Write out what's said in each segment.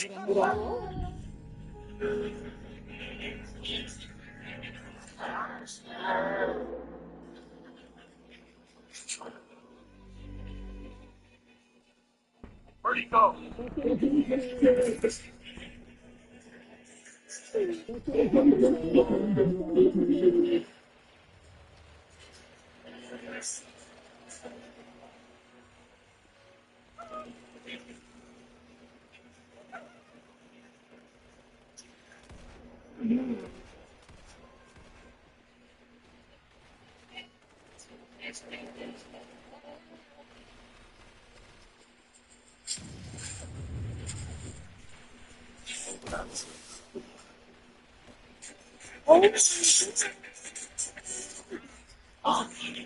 Where'd he go?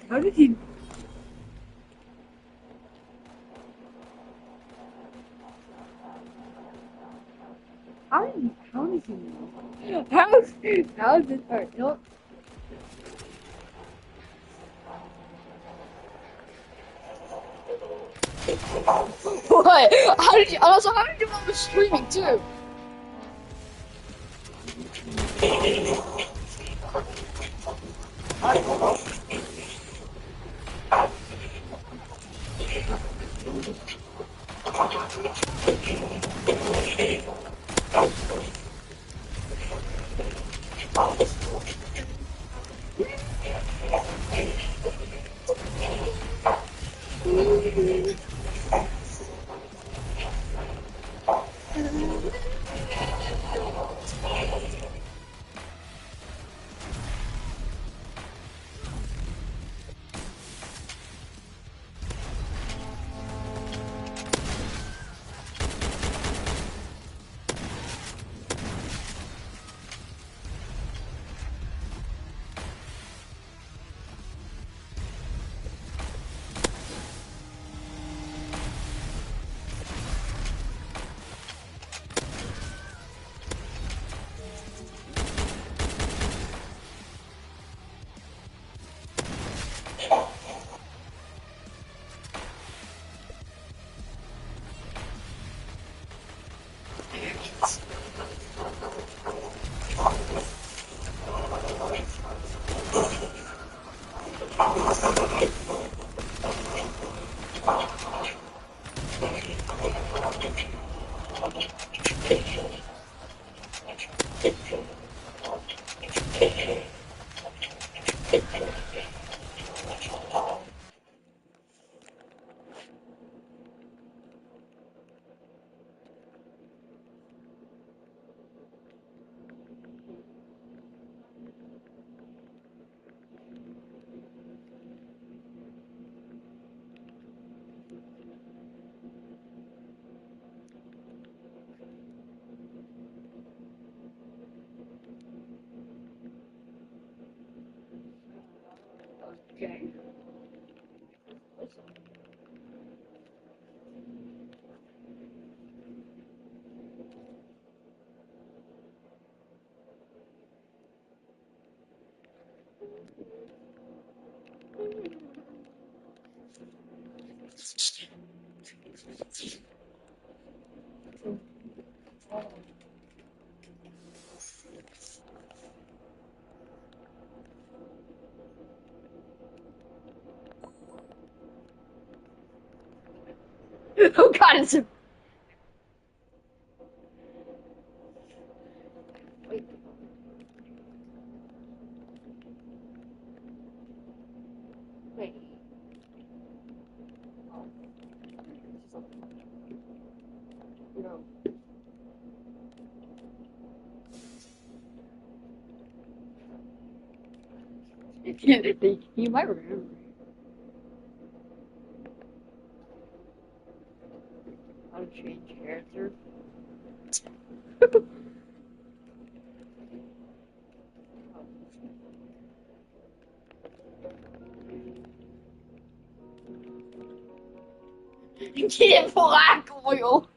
How did he? How did he know? How did or no? What? How did you? Also, how did you know I was streaming too? Okay. Oh God, it's a wait. Wait. Oh, no. You might remember how to change character. Get black oil.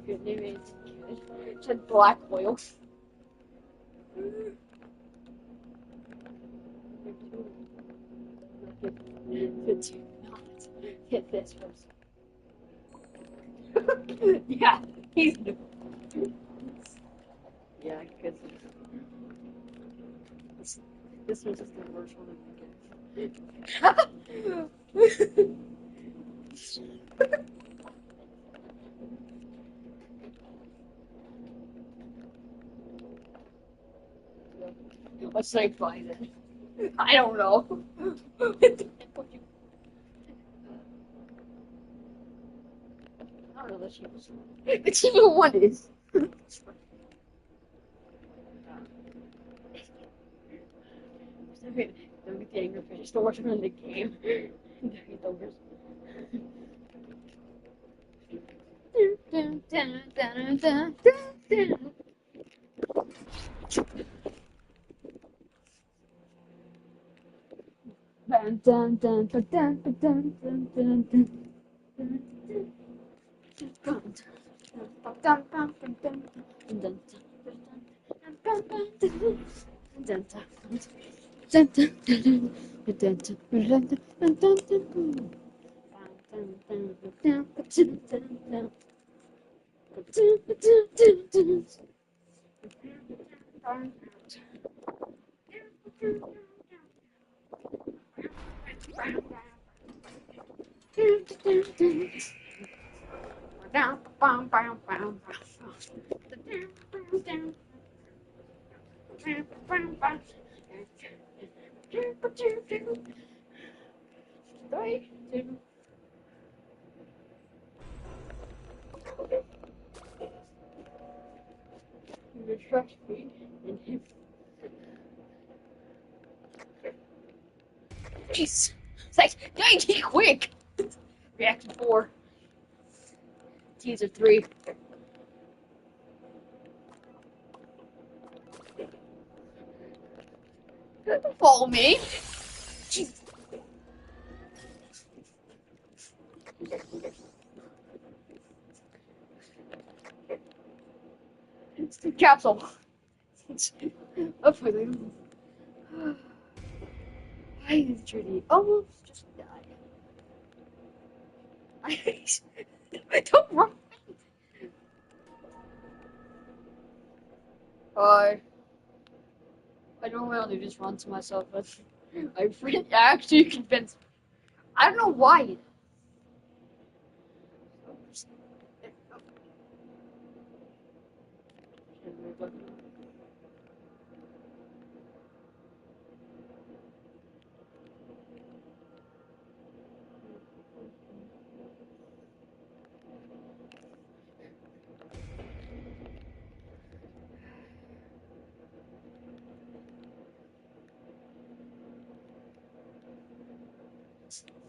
Your name is said black oil. Could you not get this person? Yeah, he's new. Yeah, because this was just the worst one of the games. What's I find it? I don't know. I don't know the cheapest one. The cheapest one is. Don't get the angry fish. Still watching on the game. Refresh me and him. Jeez. It's like, quick! Reaction 4. Teaser 3. Follow me. Jeez. It's the capsule. Hopefully. I literally almost just died. I don't run. I don't really just run to myself, but my friend actually convinced me. I don't know why.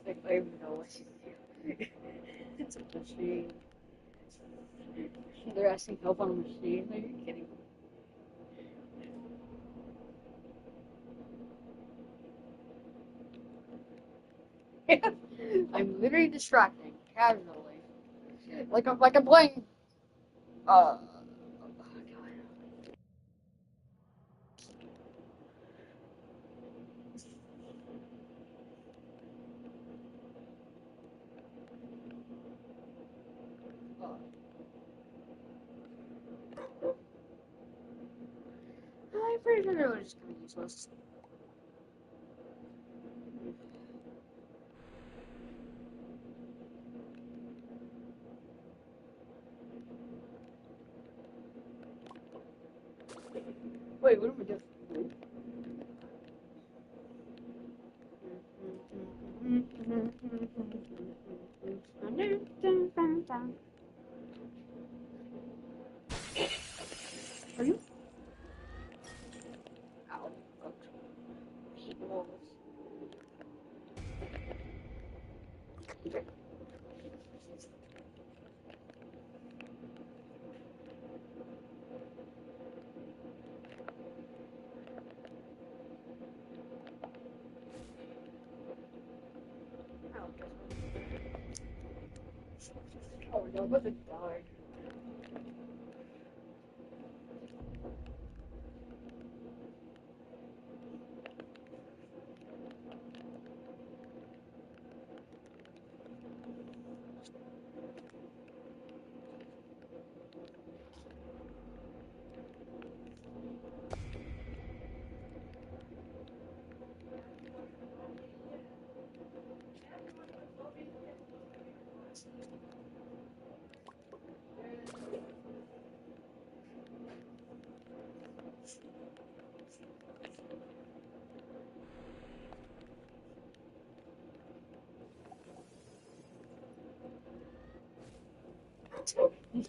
Like, I don't even know what she's doing. It's a machine. They're asking help on a machine. Are you kidding me? I'm literally distracting casually. Like I'm playing. Oh, God. I'm pretty sure they're just gonna be useless. Wait, what am I doing? Are you? Ow. Oh no, what a dog.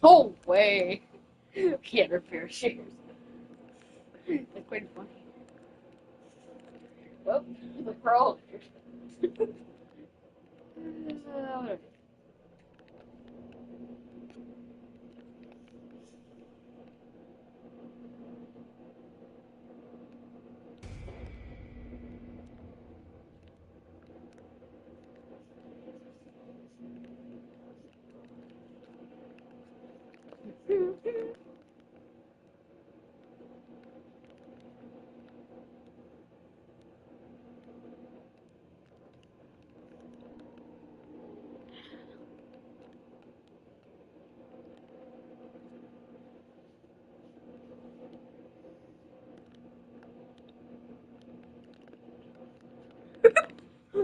No way. Can't repair shoes. That's quite funny. Oh, the pearl. Whatever.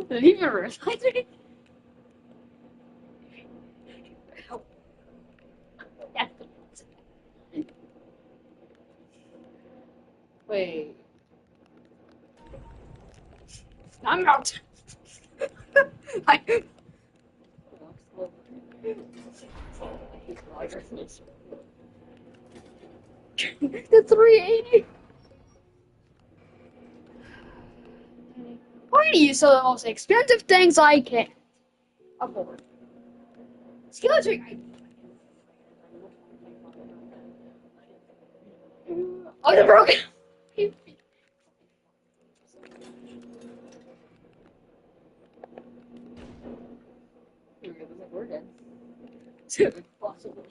Did he even realize it? Wait. I'm out. I hate loggers. The 380. Why do you sell the most expensive things I can afford? Skeleton. Oh, they're broken. We're dead. Possibly.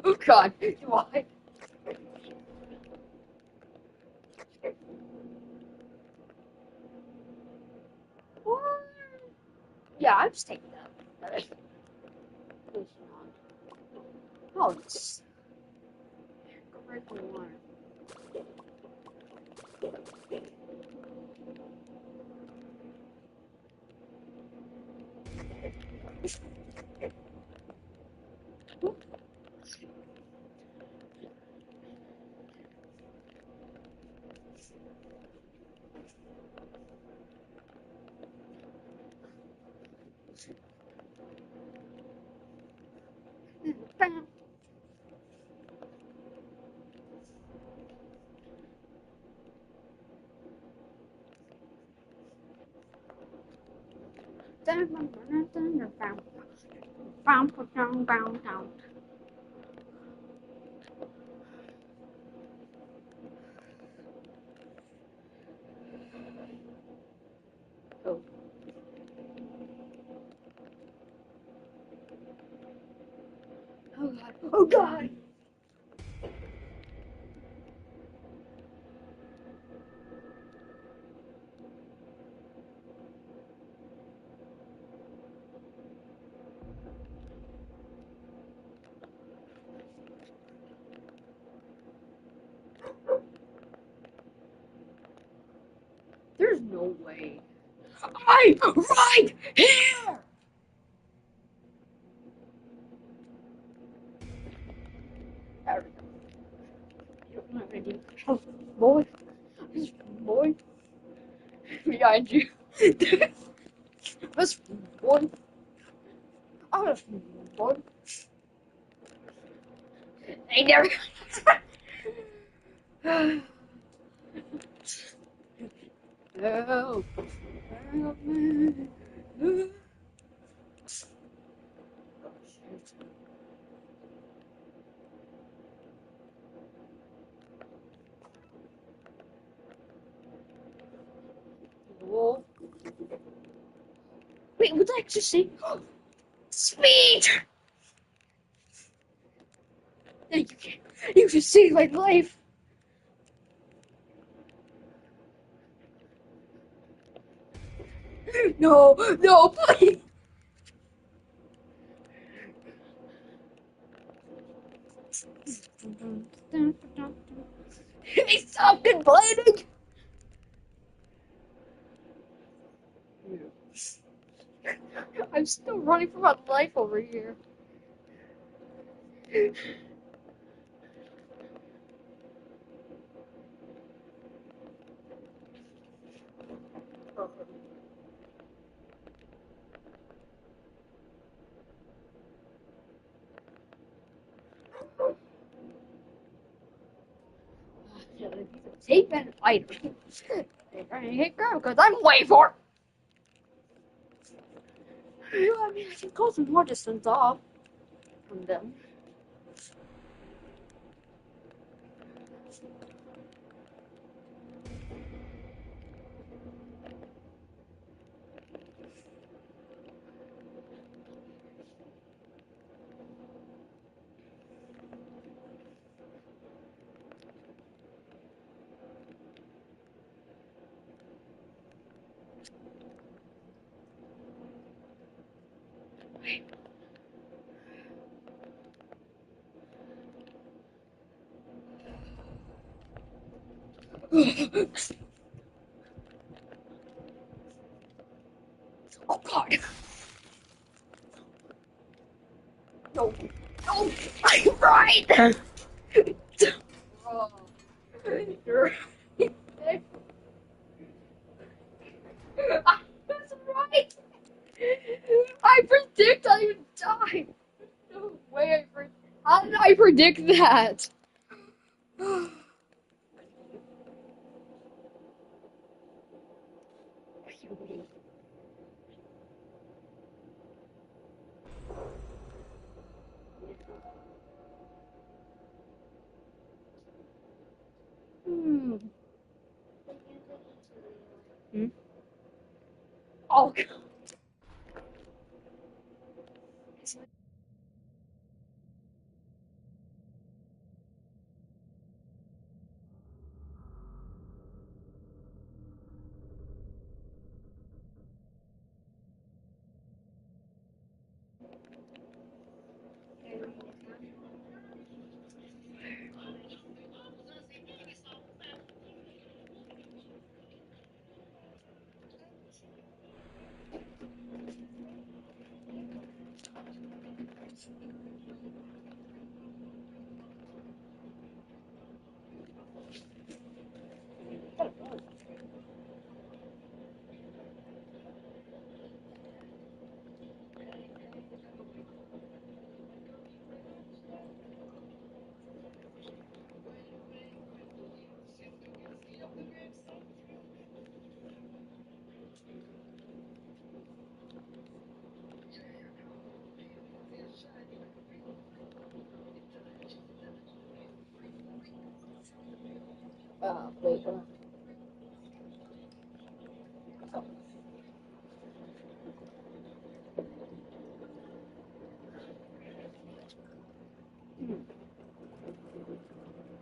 Oh God, why? What? Yeah, I'm just taking that. Oh, it's correctly water. Oh. Oh God. Oh God. There's no way. I'm right here. There we go. You don't have any idea. Boy. Boy. Behind you. This boy. Oh, this boy. They never. Help. Help me. Whoa. Wait, what did I just say? Speed! You should save my life. No, no, please. He stopped complaining. I'm still running for my life over here. Tape and item. They're gonna hit grab because I'm way for. I mean, I can go some more distance off from them. Oh God! No, no, I'm right. Oh, you're right. I was right. I predict I would die. No way! How did I predict that? Hmm. Hmm? Oh God.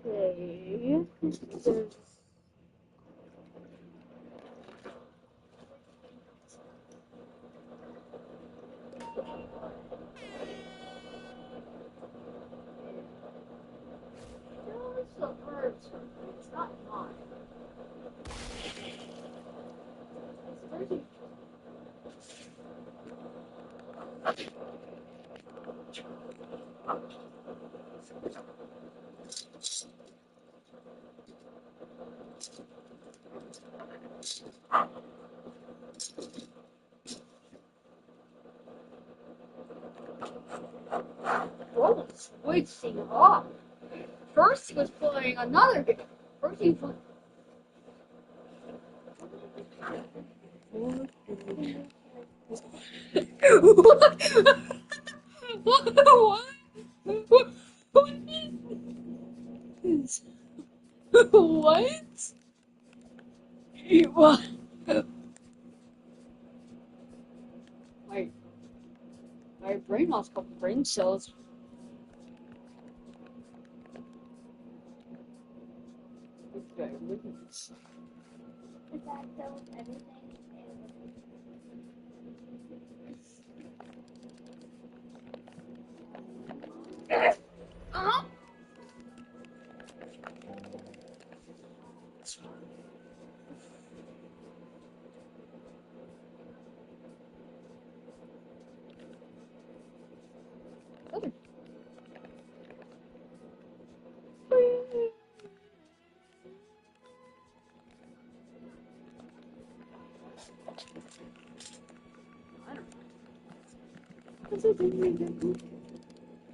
Wait. Okay. There's a bird. It's not mine. It's pretty. Whoa, switching off. First he was playing another game. First he was what? What is what? What? My my brain lost a couple brain cells. Okay, witness. Is that so everything? Huh?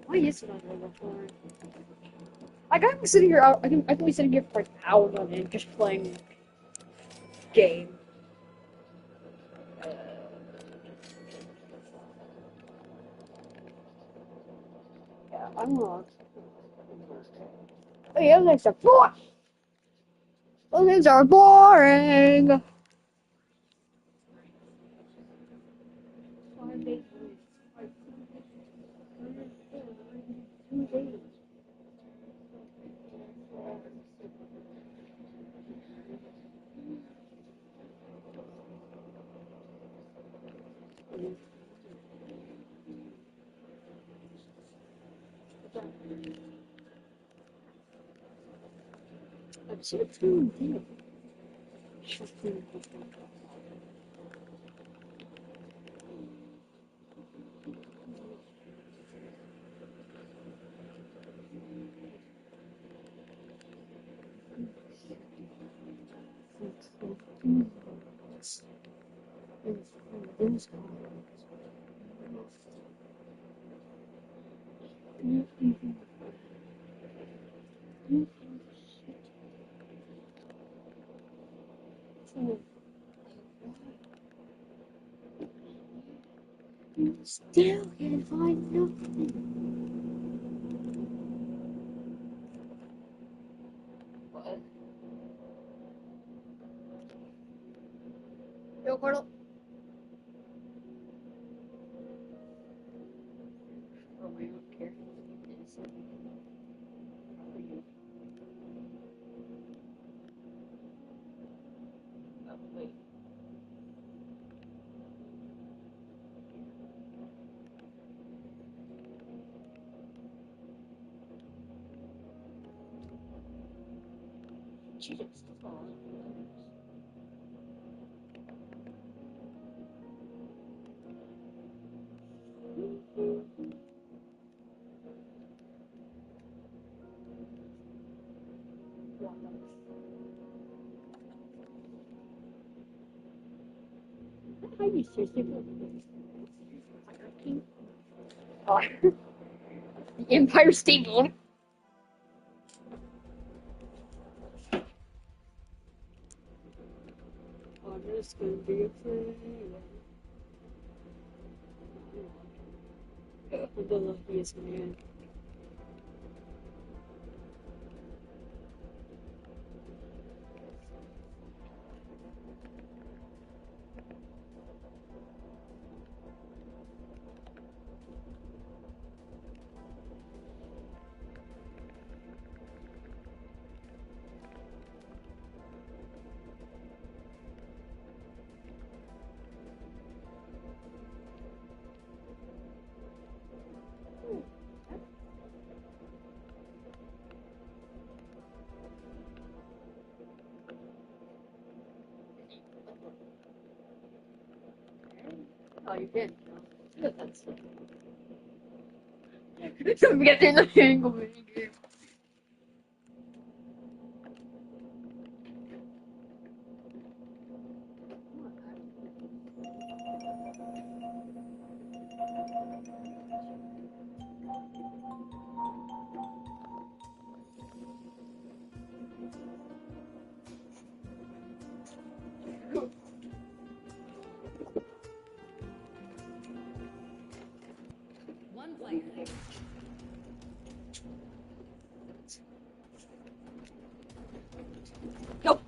Why is it on level 4? Like, I'm sitting here, I can be sitting here for like hours on end just playing game. Yeah, I'm lost. Oh, yeah, those are boring. Those are boring. 5 days a week. 2 days. I'm so tuned in. Still can't find nothing. What? Yo, Cordell. Oh, I don't care. Oh, wait. Jesus. How you seriously Oh, the Empire State Building. I'm just gonna be afraid. I'm the luckiest man. Oh, you did. That's Don't forget in the angle mini game. One player. Go.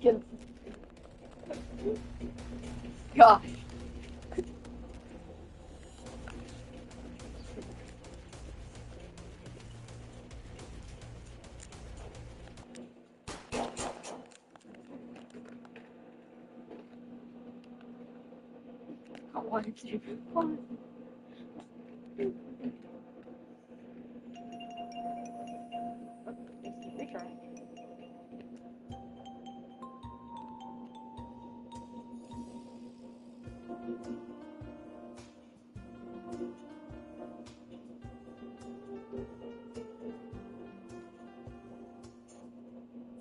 Get him. Gosh. I wanted to. Fun. Retry.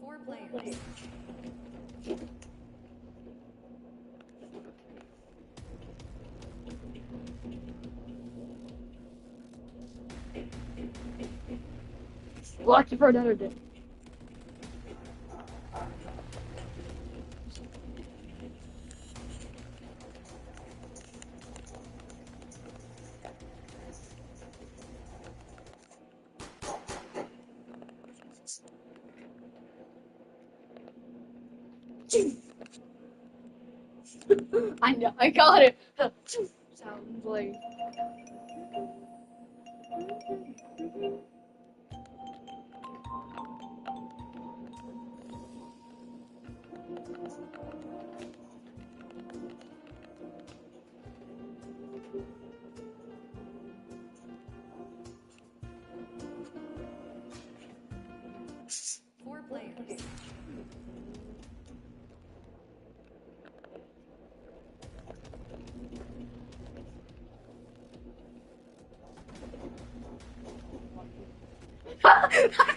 Four players. Lucky for another day. I know, I got it. Sounds like. Four players.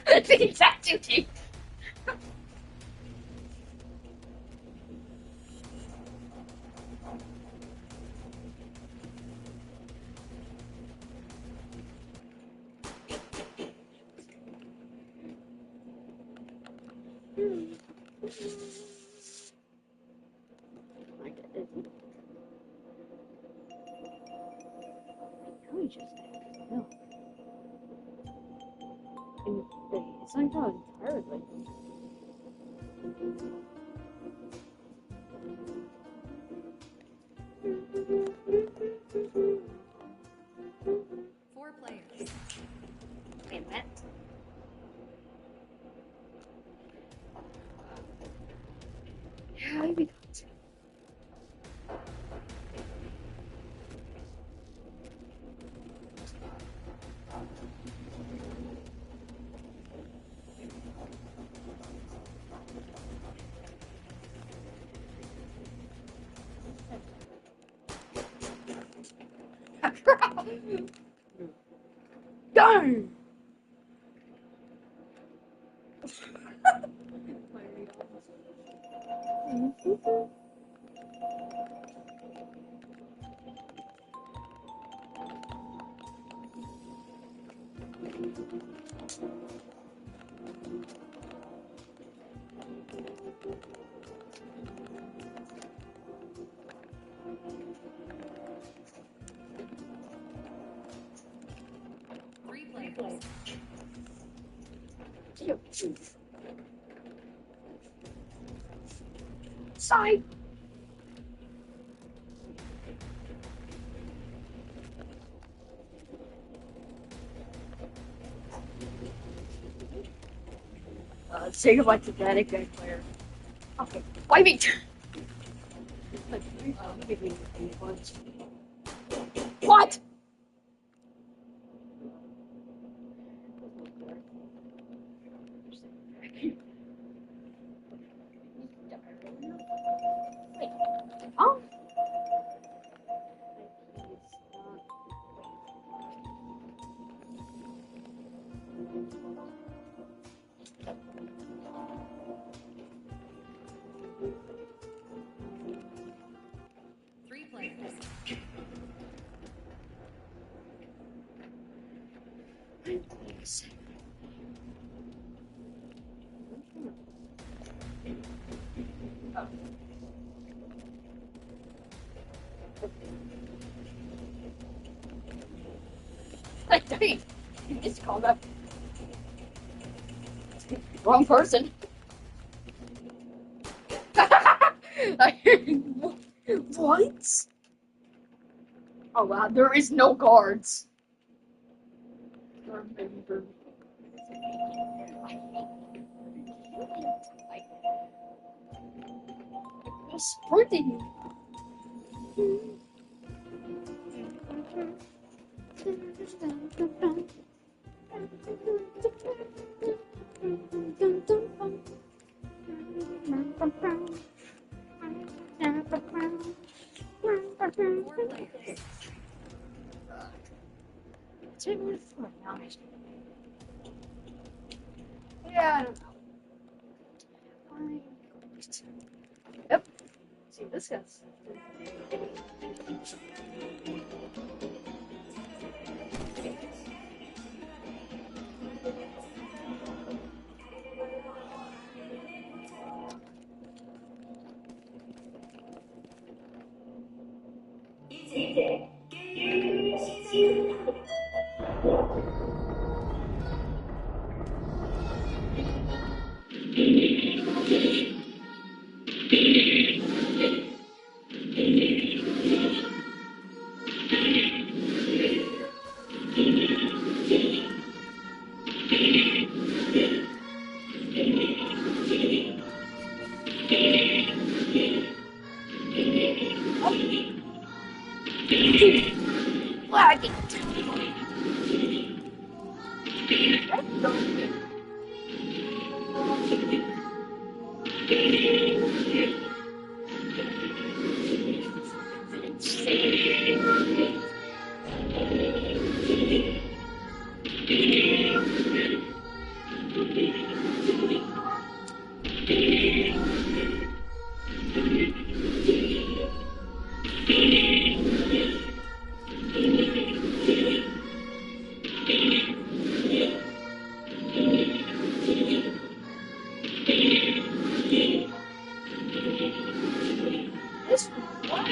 That's the exact same thing. I get it. No, he just no. And it's not gone entirely. Four players. Wait a minute. Yeah, I be. Darn! Three players. Side. Say goodbye to that good player. Okay, why me? What? Wait. Oh. Three players. Like, dang, you just called up. Wrong person. What? Oh wow, there is no guards. I'm sprinting. Four players. Yeah, I don't know. Yep. See this guy's. Flag it. This what?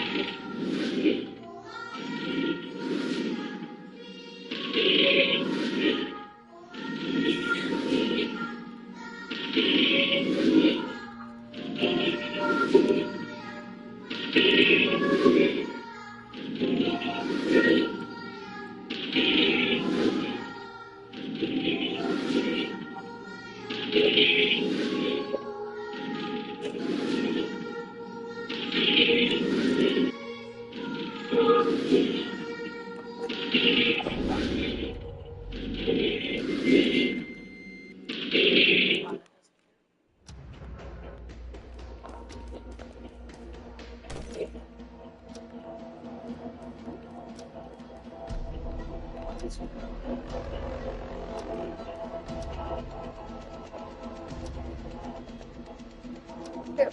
Here,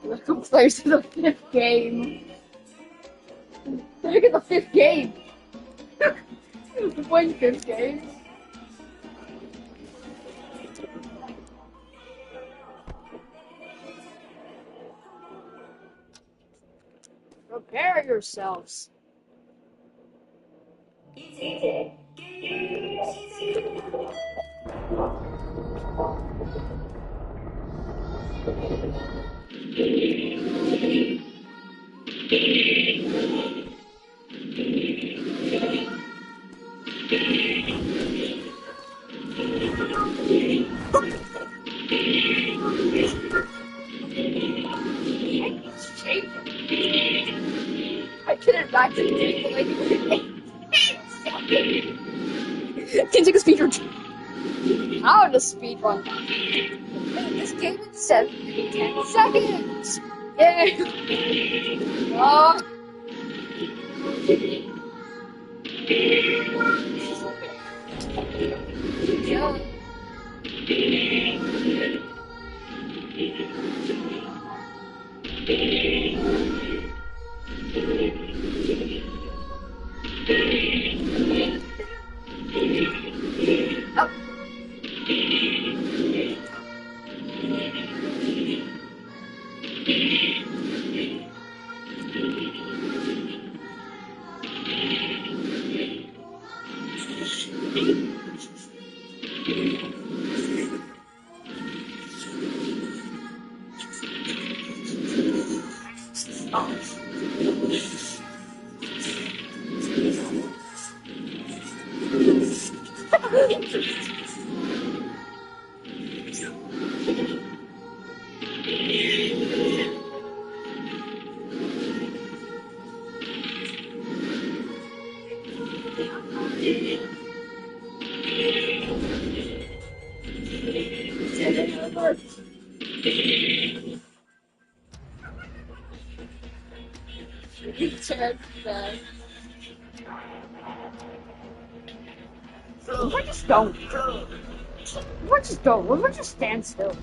Welcome players to the 5th game. Look at the 5th game. We're playing 5th game. Prepare yourselves. I couldn't actually take Can take a speed run. How to speed run? This game in 10 seconds. Yay! Oh. Yeah. Oh. Return back. What just don't? What just don't? What just stand still?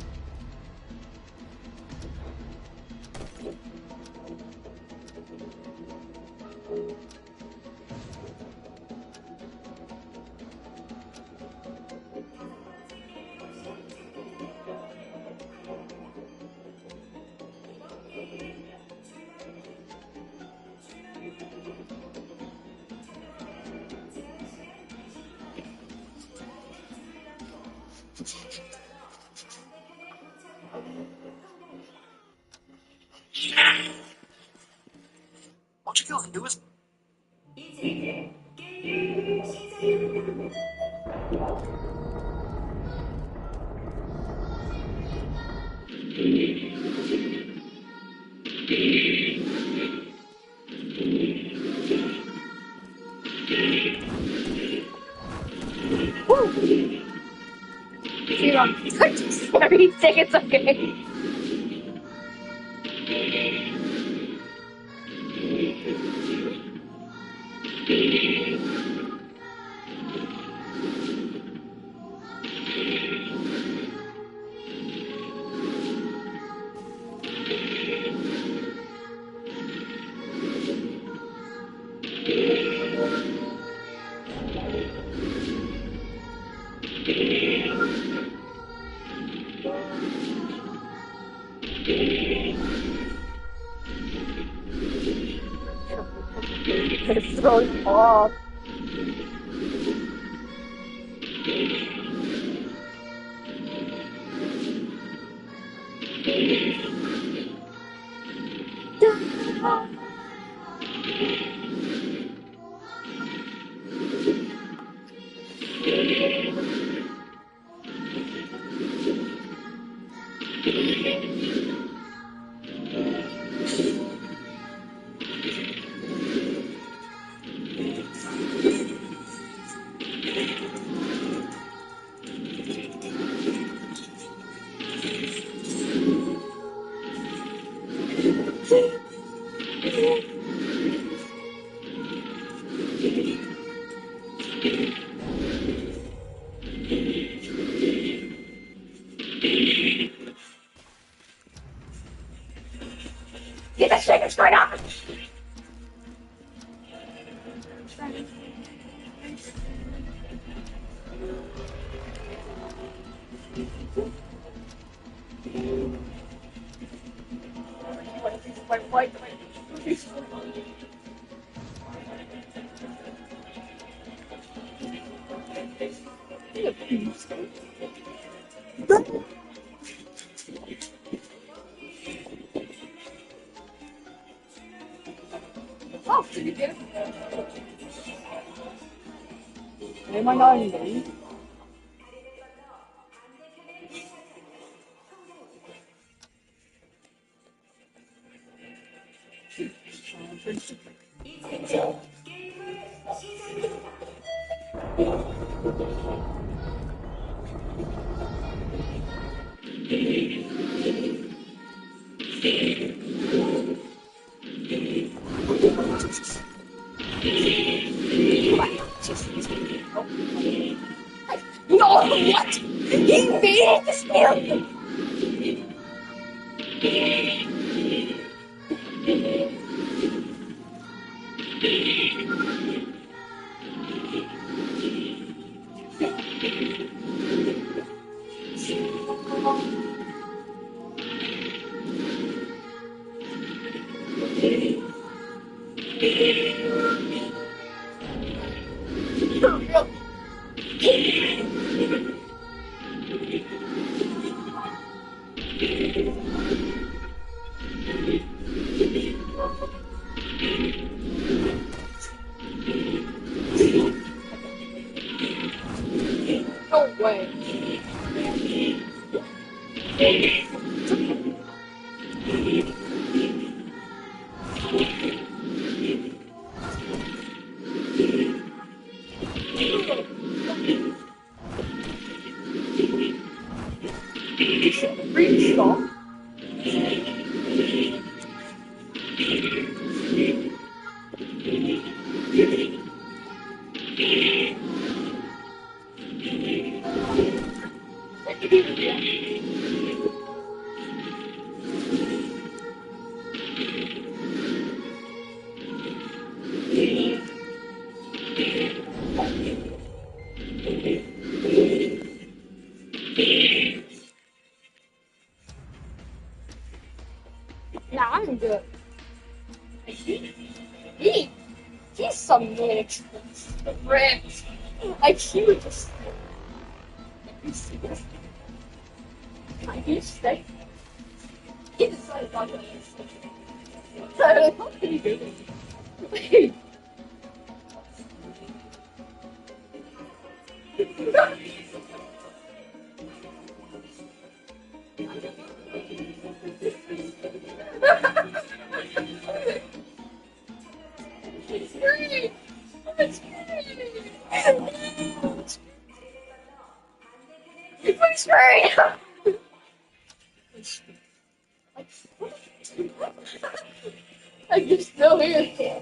Don't you feel the newest? Zero. Everything, it's okay. It's throwing off. Get that shaking straight up. Oh, did you get it? Am I not in the No, what? He made it this film. No way. Free stop. Yeah, I'm good. He's some mixed rich. Like he would just I can stay. He decided not to stay. What are you doing? Wait. It's free! It's free! It's free! I'm just still here.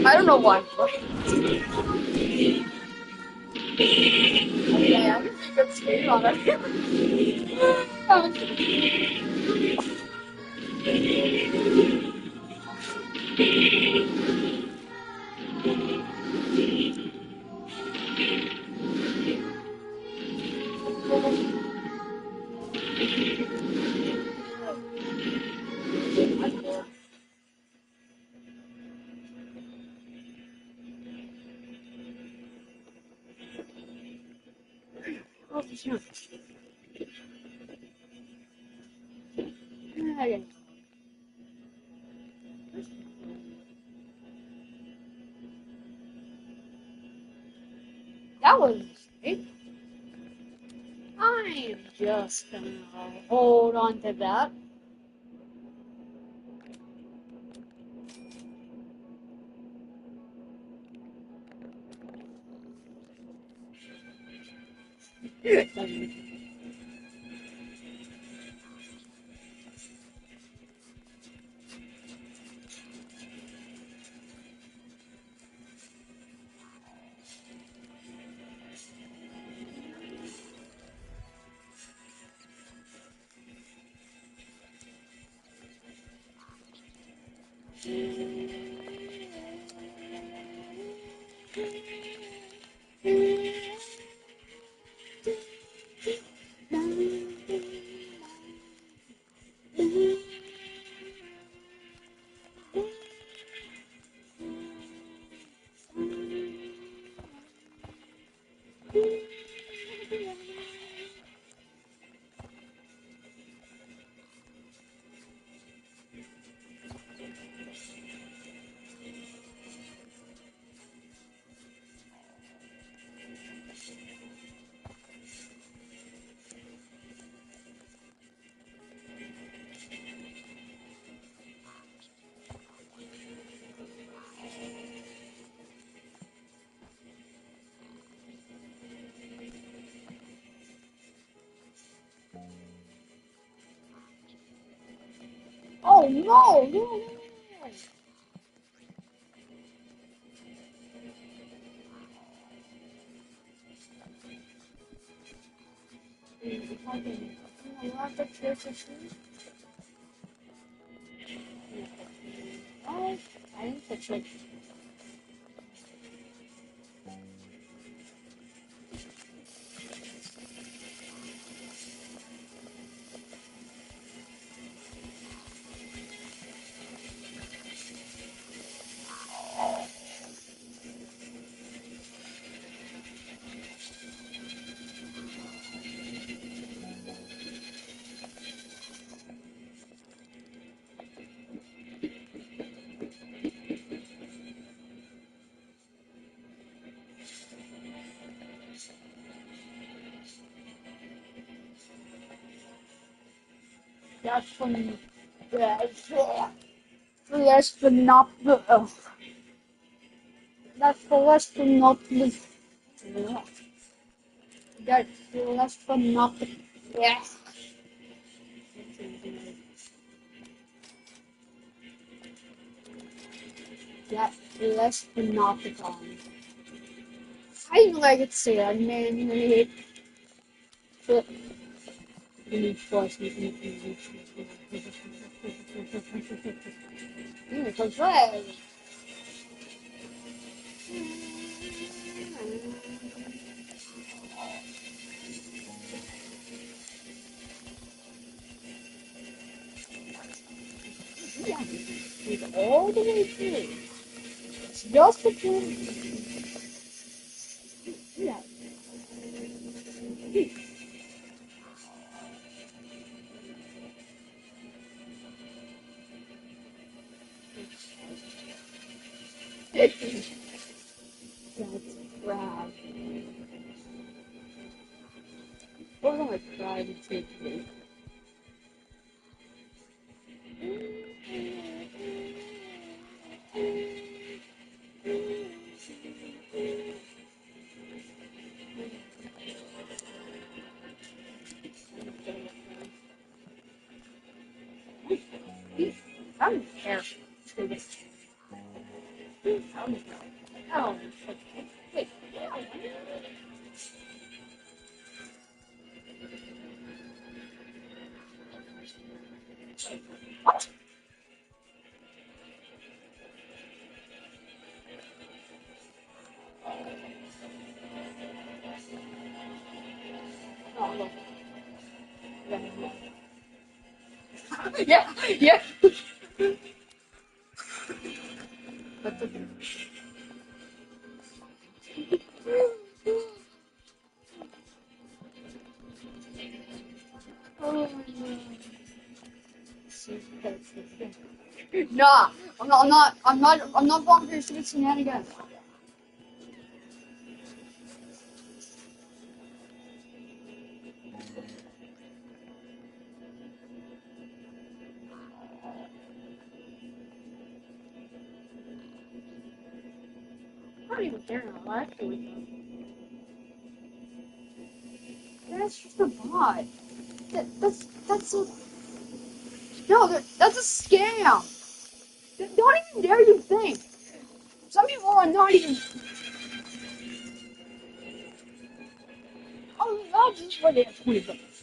I don't know why. Yeah, I'm just a good skater on it. Oh, shoot. Okay. That was it. I'm just gonna hold on to that. Oh no, no, no. Oh, I didn't touch it. That's from less than not the that's for less than not the that's less than not the yes. That's less than not the con. I didn't like it say that man. But control. is all the way through. Just before. Yeah. That's crap. We're gonna try to take this. I don't care. Oh, wait. What? Oh, look. Yeah, yeah. That's okay. Oh my god. Nah, I'm not falling for your stupid shenanigans. I don't even care now, actually. That's just a bot. That's a, no, that's a scam. Don't even dare you think. Some people are not even. Oh, this is where they have 20 bucks.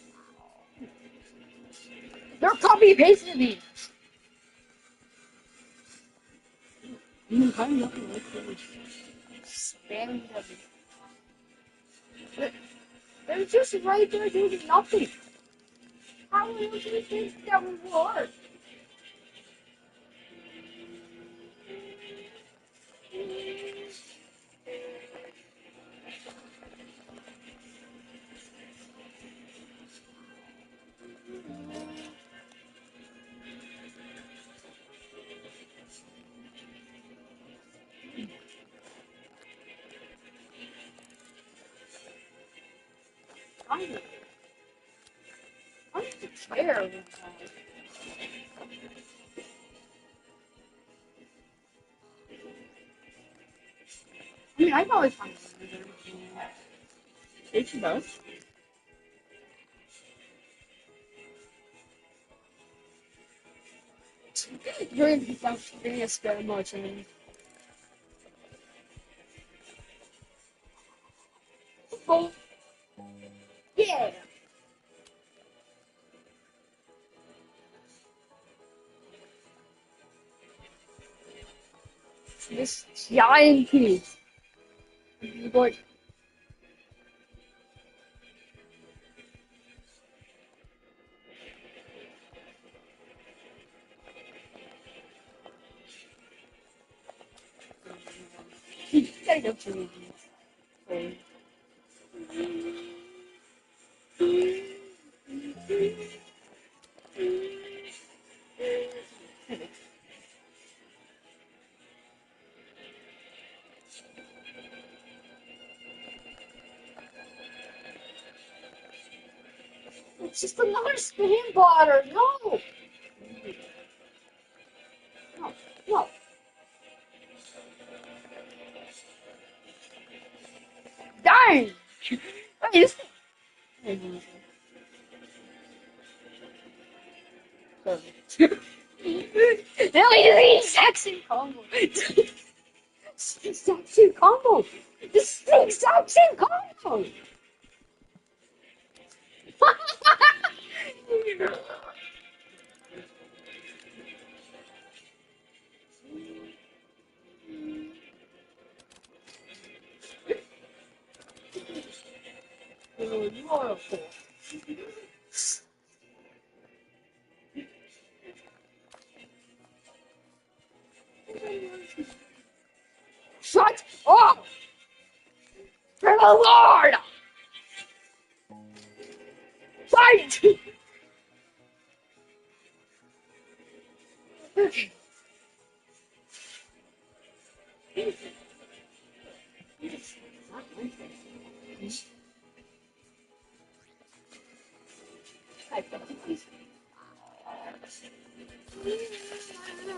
They're copy pasting me. I'm nothing like this. Spamming them. They're just right there doing nothing. How would you think that would work? I don't even care. I mean, I can always find it. It does. You're gonna spare much. I mean. Oh, yeah. This giant piece. Like, you gotta go to me. It's just another spam blotter. No. No. No. Dang. Wait, this. Nelly is the exact same combo. It's the exact same combo. This is the exact same combo. You are a fool. Oh Lord! Fight! Okay.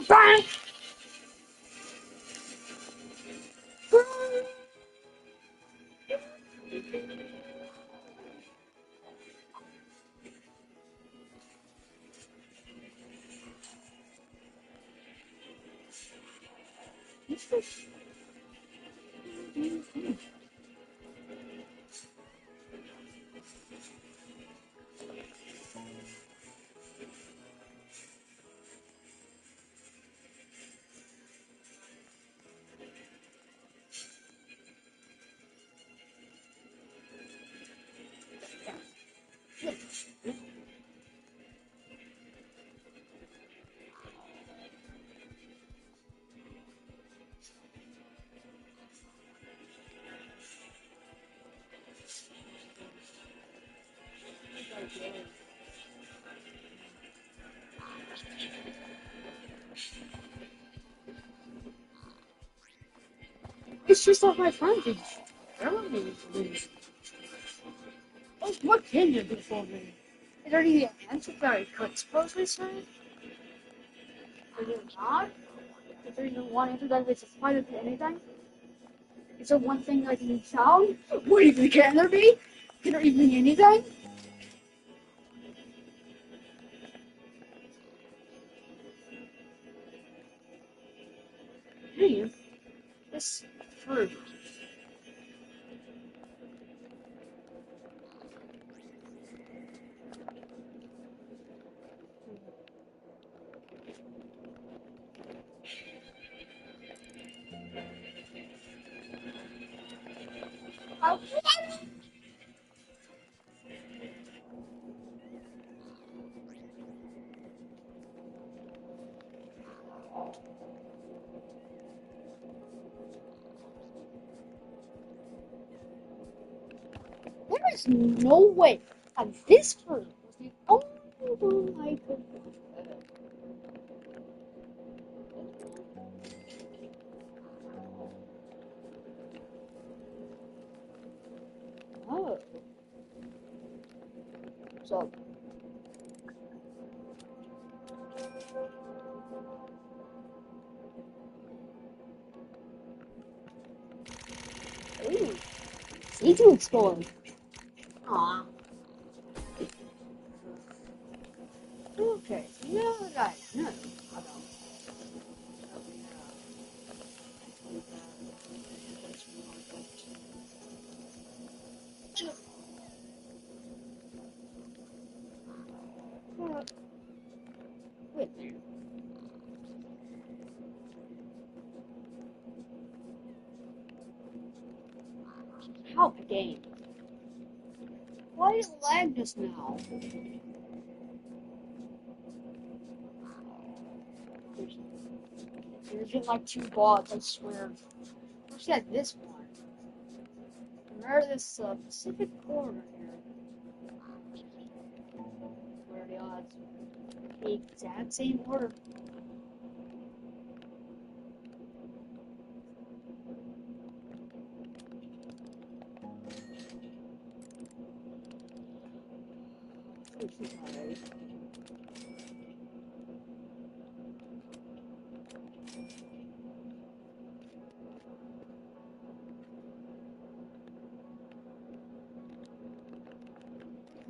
Bang! It's just like my friend did. Everyone lose. What can you do for me? Is there any answer that I could supposedly say? Is there not? Is there even one answer that is applied to anything? Is there one thing I can sound? What even can there be? Can there even be anything? Hey, this fruit. There is no way that this fruit was the only one I could Oh. So. Ooh. Need to explore. Aw. Okay, so now that I know about wait a minute. How the game? Why is it lag just now? There's been like two bots, I swear. Especially at this one. Remember this Pacific corner here? Where the odds? The exact same order.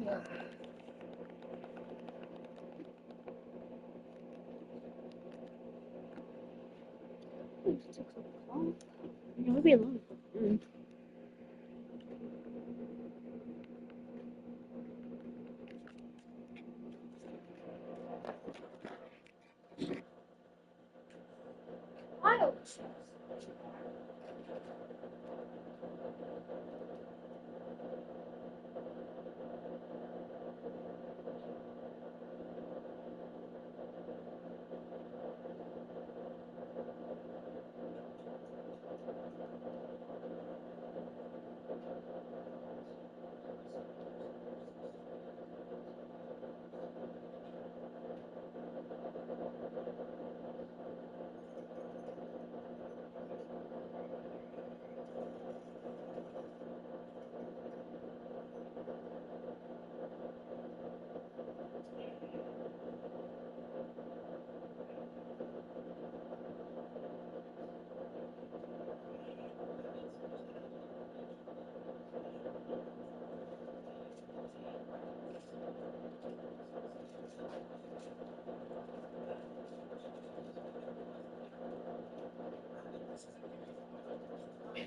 Yeah. It took so long. Leave me alone. Miles.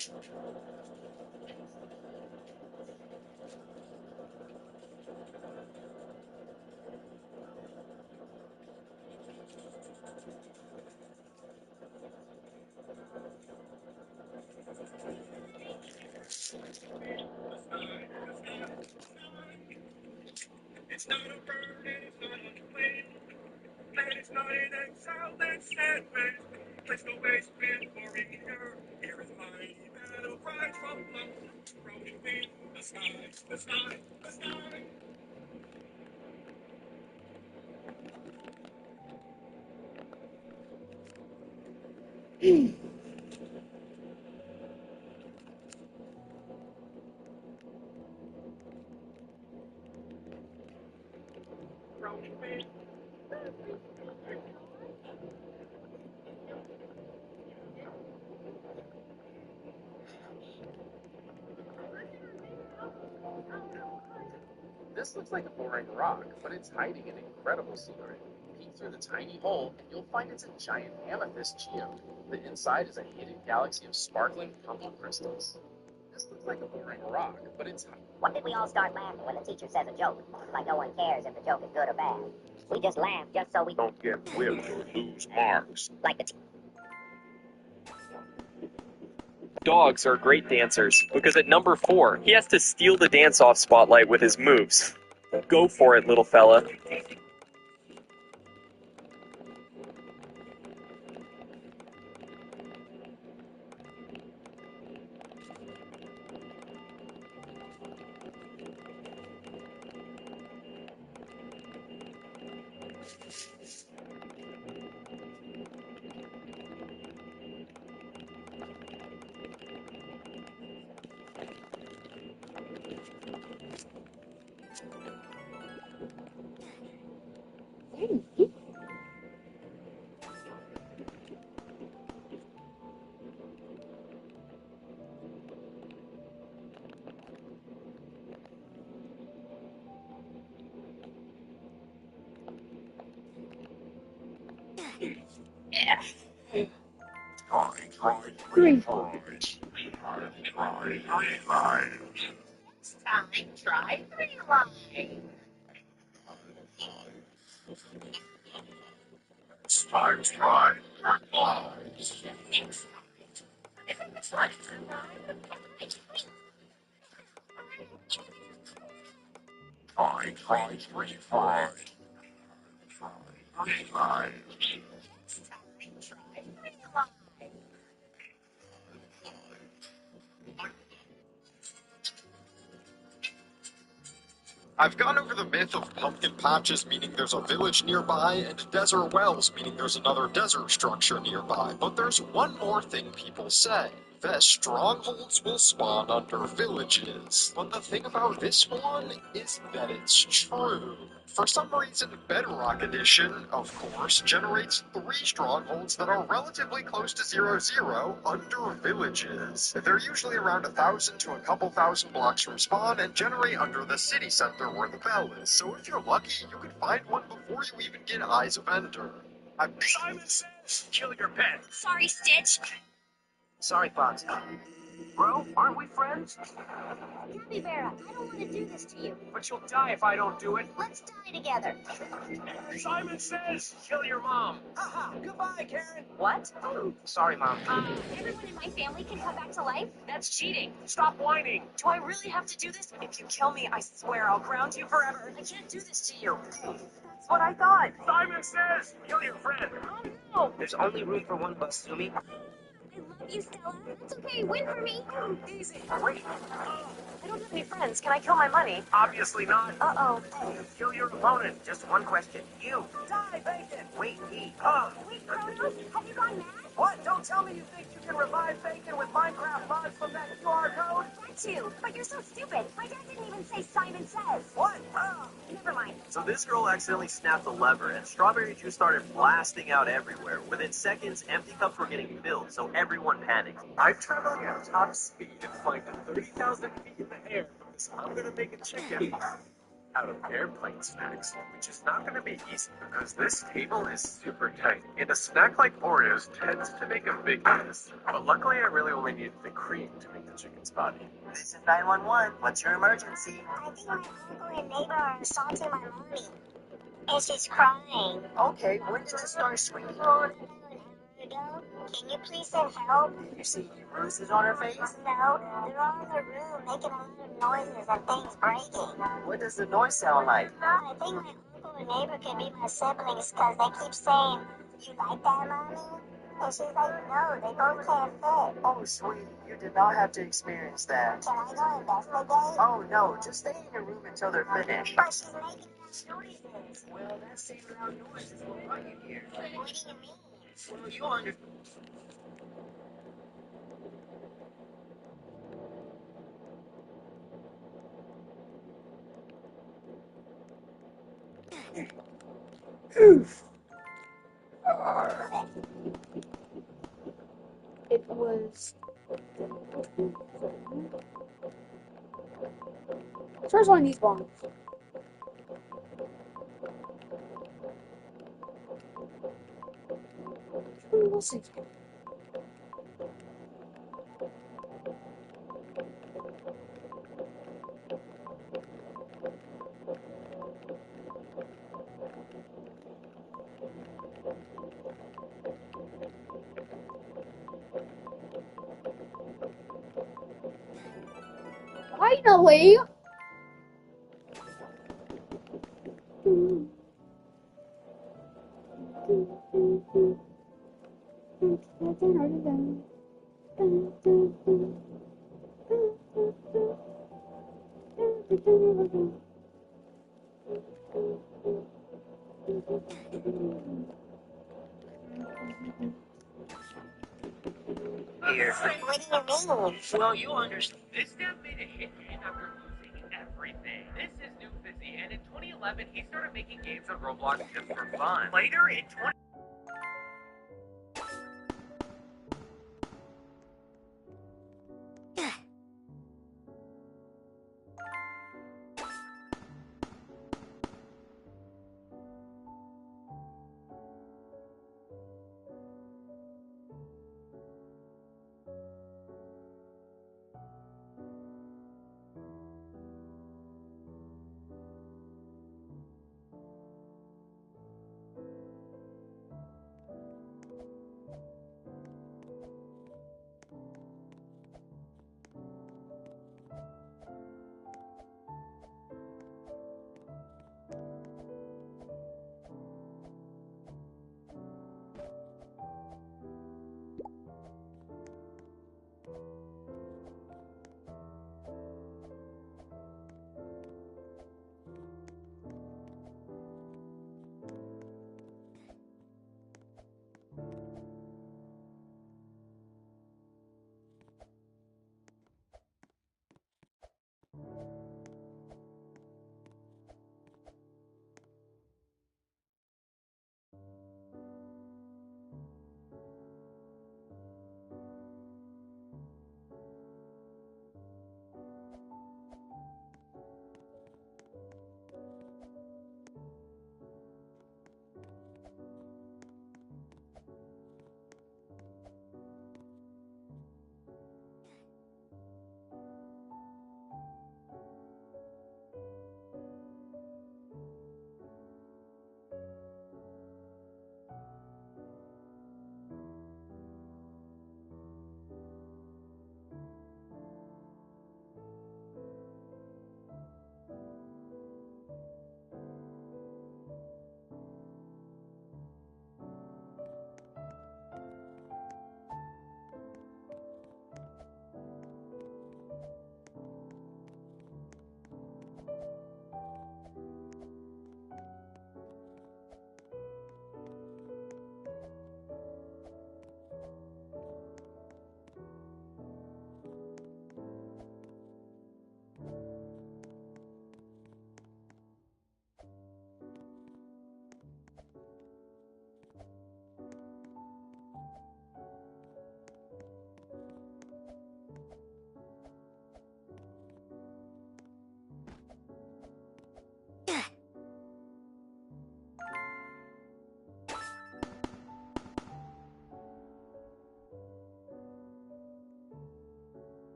It's not a bird and it's not a plane. And it's not an exile that's sandwich. Place no waste with boring here. Here is mighty battle cries from love. Rolling in the sky, the sky, the sky. Rolling in. This looks like a boring rock, but it's hiding an incredible secret. Peek through the tiny hole, and you'll find it's a giant amethyst geode. The inside is a hidden galaxy of sparkling purple crystals. This looks like a boring rock, but it's hiding. What did we all start laughing when the teacher says a joke? Like no one cares if the joke is good or bad. We just laugh just so we Don't get whipped or lose marks. like the Dogs are great dancers, because at number 4, he has to steal the dance-off spotlight with his moves. Go for it, little fella. Green. try 3 lines. I've gone over the myth of pumpkin patches, meaning there's a village nearby, and desert wells, meaning there's another desert structure nearby. But there's one more thing people say. That strongholds will spawn under villages. But the thing about this one is that it's true. For some reason, Bedrock Edition, of course, generates 3 strongholds that are relatively close to 0-0 under villages. They're usually around 1,000 to a couple thousand blocks from spawn and generate under the city center where the bell is. So if you're lucky, you can find one before you even get Eyes of Ender. Simon says, kill your pet. Sorry, Stitch. Sorry, Fox. Bro, aren't we friends? Capybara, I don't want to do this to you. But you'll die if I don't do it. Let's die together. Simon says, kill your mom. Haha, goodbye, Karen. What? Sorry, Mom. Everyone in my family can come back to life? That's cheating. Stop whining. Do I really have to do this? If you kill me, I swear I'll ground you forever. I can't do this to you. That's what I thought. Simon says, kill your friend. Oh no! There's only room for one bus, Sumi. I love you, Stella. That's okay. Win for me. Easy. Wait. I don't have any friends. Can I kill my money? Obviously not. Uh-oh. Kill your opponent. Just one question. You. Die, Bacon! Wait, me. Wait, Kronos, have you gone mad? What? Don't tell me you think you can revive Bacon with Minecraft mods from that QR code? That too. But you're so stupid. My dad didn't even say Simon Says. What? Never mind. So this girl accidentally snapped the lever, and strawberry juice started blasting out everywhere. Within seconds, empty cups were getting filled, so everyone panicked. I'm traveling at top speed and flying to 30,000 feet in the air from this I'm gonna make a chicken. out of airplane snacks, which is not going to be easy because this table is super tight, and a snack like Oreos tends to make a big mess. But luckily, I really only needed the cream to make the chicken spotty. This is 911. What's your emergency? I think my uncle and neighbor are assaulting my mommy. And she's crying. Okay, when did it start, sweetie? Oh, an hour ago. Can you please send help? Did you see any bruises on her face? No, they're all in the room making a lot of noises and things breaking. What does the noise sound like? I think my uncle and neighbor could be my siblings because they keep saying, "You like that, mommy?" And she's like, "No, they both can't fit." Oh, sweetie, you did not have to experience that. Can I go investigate? Oh, no, just stay in your room until they're finished. But she's making loud noises. Well, that same loud noise is what brought you here. What do you mean? Well, you understand. It was. First one of these bombs. We'll see. Finally! Here. What do you mean? Well, you understand. This dad made a hit game after losing everything. This is New Fizzy, and in 2011, he started making games on Roblox just for fun. Later in 20...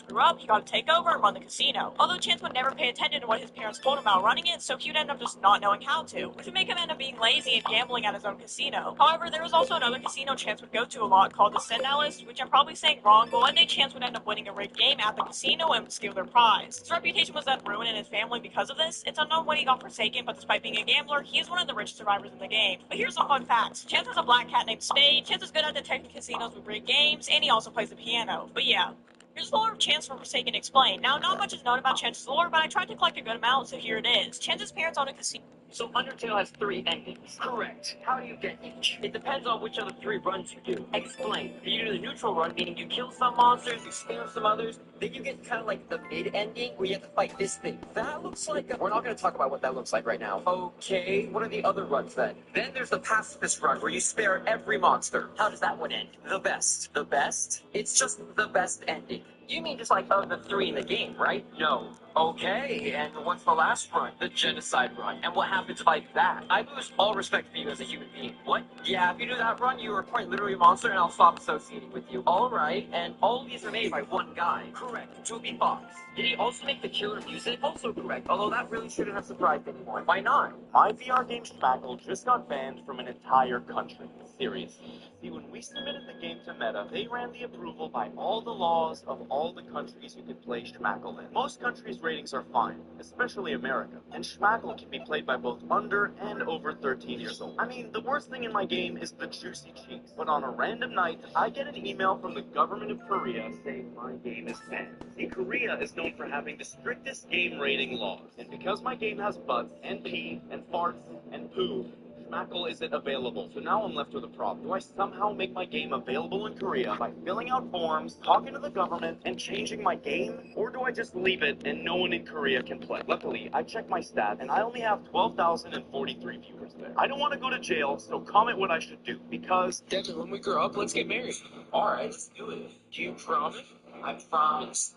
screw up, he got to take over and run the casino. Although Chance would never pay attention to what his parents told him about running it, so he would end up just not knowing how to, which would make him end up being lazy and gambling at his own casino. However, there was also another casino Chance would go to a lot called the Sentinelist, which I'm probably saying wrong, but one day Chance would end up winning a rigged game at the casino and would steal their prize. His reputation was then ruined in his family because of this. It's unknown when he got forsaken, but despite being a gambler, he is one of the richest survivors in the game. But here's some fun facts. Chance has a black cat named Spade, Chance is good at detecting casinos with rigged games, and he also plays the piano. But yeah. Here's the lore of Chance from Forsaken Explained. Now, not much is known about Chance's lore, but I tried to collect a good amount, so here it is. Chance's parents own a casino. So Undertale has 3 endings. Correct. How do you get each? It depends on which of the 3 runs you do. Explain. You do the neutral run, meaning you kill some monsters, you spare some others, then you get kind of like the mid-ending where you have to fight this thing. That looks like a... We're not going to talk about what that looks like right now. Okay, what are the other runs then? Then there's the pacifist run where you spare every monster. How does that one end? The best. The best? It's just the best ending. You mean just like of the 3 in the game, right? No. Okay, and what's the last run? The genocide run. And what happens by that? I lose all respect for you as a human being. What? Yeah, if you do that run, you are quite literally a monster, and I'll stop associating with you. Alright, and all of these are made by one guy. Correct. Toby Fox. Did he also make the killer music? Also correct, although that really shouldn't have surprised anyone. Why not? My VR game Schmackle just got banned from an entire country. Seriously. See, when we submitted the game to Meta, they ran the approval by all the laws of all the countries you could play Schmackle in. Most countries' ratings are fine, especially America, and Schmackle can be played by both under and over 13 years old. I mean, the worst thing in my game is the juicy cheeks, but on a random night, I get an email from the government of Korea saying my game is banned. See, Korea is known for having the strictest game rating laws, and because my game has butts and pee and farts and poo, Schmackle isn't available, so now I'm left with a problem. Do I somehow make my game available in Korea by filling out forms, talking to the government, and changing my game? Or do I just leave it and no one in Korea can play? Luckily, I checked my stats and I only have 12,043 viewers there. I don't want to go to jail, so comment what I should do, because... Devin, when we grow up, let's get married. Alright, let's do it. Do you promise? I promise.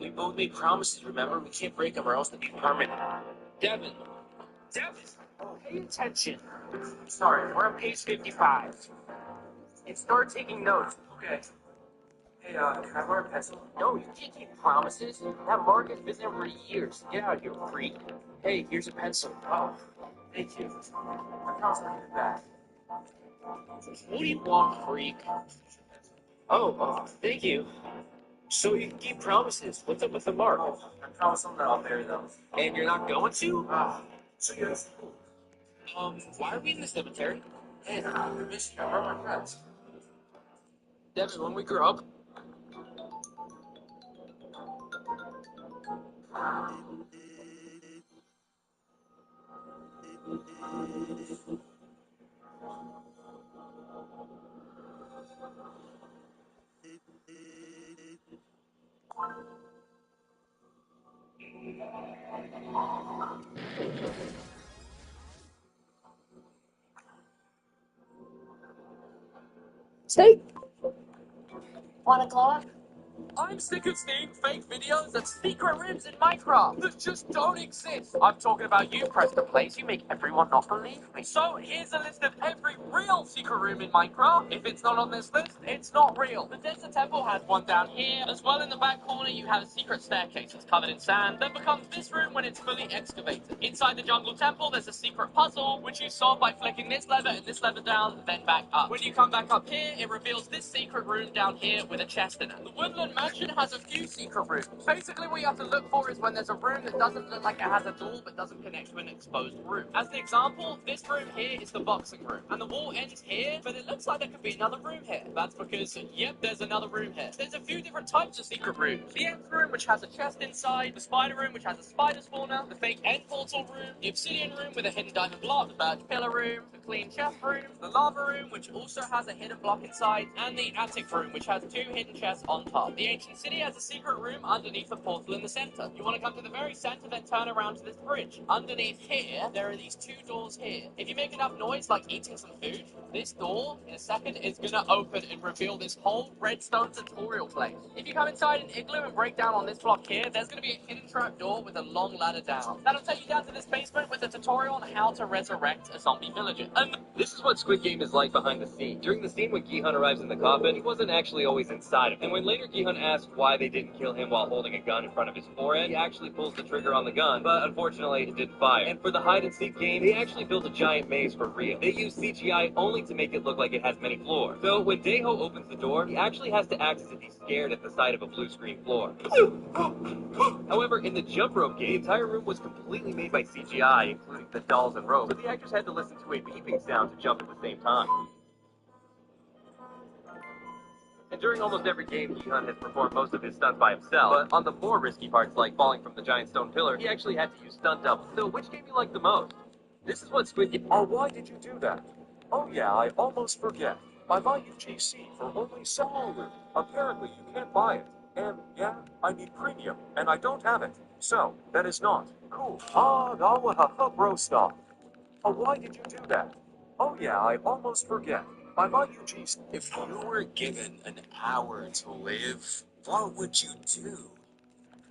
We both made promises, remember? We can't break them or else they'll be permanent. Devin! Devin! Pay attention. Sorry, we're on page 55. And start taking notes. Okay. Hey, can I borrow a pencil? No, you can't keep promises. That mark has been there for years. Get out of here, freak. Hey, here's a pencil. Oh, thank you. I promise I'll give it back. What do you want, freak? Oh, thank you. So you can keep promises. What's up with the mark? Oh, I promise that I'll marry them. And you're not going to? So you guys... why are we in the cemetery? Hey, I miss you. Where are my friends? Devin, when we grow up... Steak? 1 o'clock? I'm sick of seeing fake videos of secret rooms in Minecraft that just don't exist. I'm talking about you, Preston Place. You make everyone not believe me. So here's a list of every real secret room in Minecraft. If it's not on this list, it's not real. The Desert Temple has one down here. As well in the back corner, you have a secret staircase that's covered in sand that becomes this room when it's fully excavated. Inside the Jungle Temple, there's a secret puzzle, which you solve by flicking this lever and this lever down, then back up. When you come back up here, it reveals this secret room down here with a chest in it. The Woodland Mansion has a few secret rooms. Basically, what you have to look for is when there's a room that doesn't look like it has a door but doesn't connect to an exposed room. As an example, this room here is the boxing room, and the wall ends here, but it looks like there could be another room here. That's because, yep, there's another room here. There's a few different types of secret rooms. The Ant room, which has a chest inside, the spider room, which has a spider spawner, the fake end portal room, the obsidian room with a hidden diamond block, the birch pillar room, the clean chest room, the lava room, which also has a hidden block inside, and the attic room, which has 2 hidden chests on top. The ancient city has a secret room underneath the portal in the center. You want to come to the very center, then turn around to this bridge. Underneath here, there are these two doors here. If you make enough noise, like eating some food, this door, in a second, is gonna open and reveal this whole redstone tutorial place. If you come inside an igloo and break down on this block here, there's gonna be a hidden trap door with a long ladder down. That'll take you down to this basement with a tutorial on how to resurrect a zombie villager. And This is what Squid Game is like behind the scenes. During the scene when Gi-hun arrives in the coffin, he wasn't actually always inside of it. And when later Gi-hun asks why they didn't kill him while holding a gun in front of his forehead, he actually pulls the trigger on the gun, but unfortunately it didn't fire. And for the hide-and-seek game, they actually built a giant maze for real. They use CGI only to make it look like it has many floors. So when Daeho opens the door, he actually has to act as if he's scared at the sight of a blue screen floor. However, in the jump rope game, the entire room was completely made by CGI, including the dolls and ropes, but the actors had to listen to a beeping sound to jump at the same time. And during almost every game, Gi-hun has performed most of his stunts by himself, but on the more risky parts, like falling from the giant stone pillar, he actually had to use stunt doubles. So which game you like the most? This is what Squid Game... Oh, why did you do that? Oh yeah, I almost forget. I buy UGC for only $7. Apparently you can't buy it. And yeah, I need premium, and I don't have it. So, that is not cool. Bro stop. Oh, why did you do that? Oh yeah, I almost forget. I buy UGC. If you were given an hour to live, what would you do?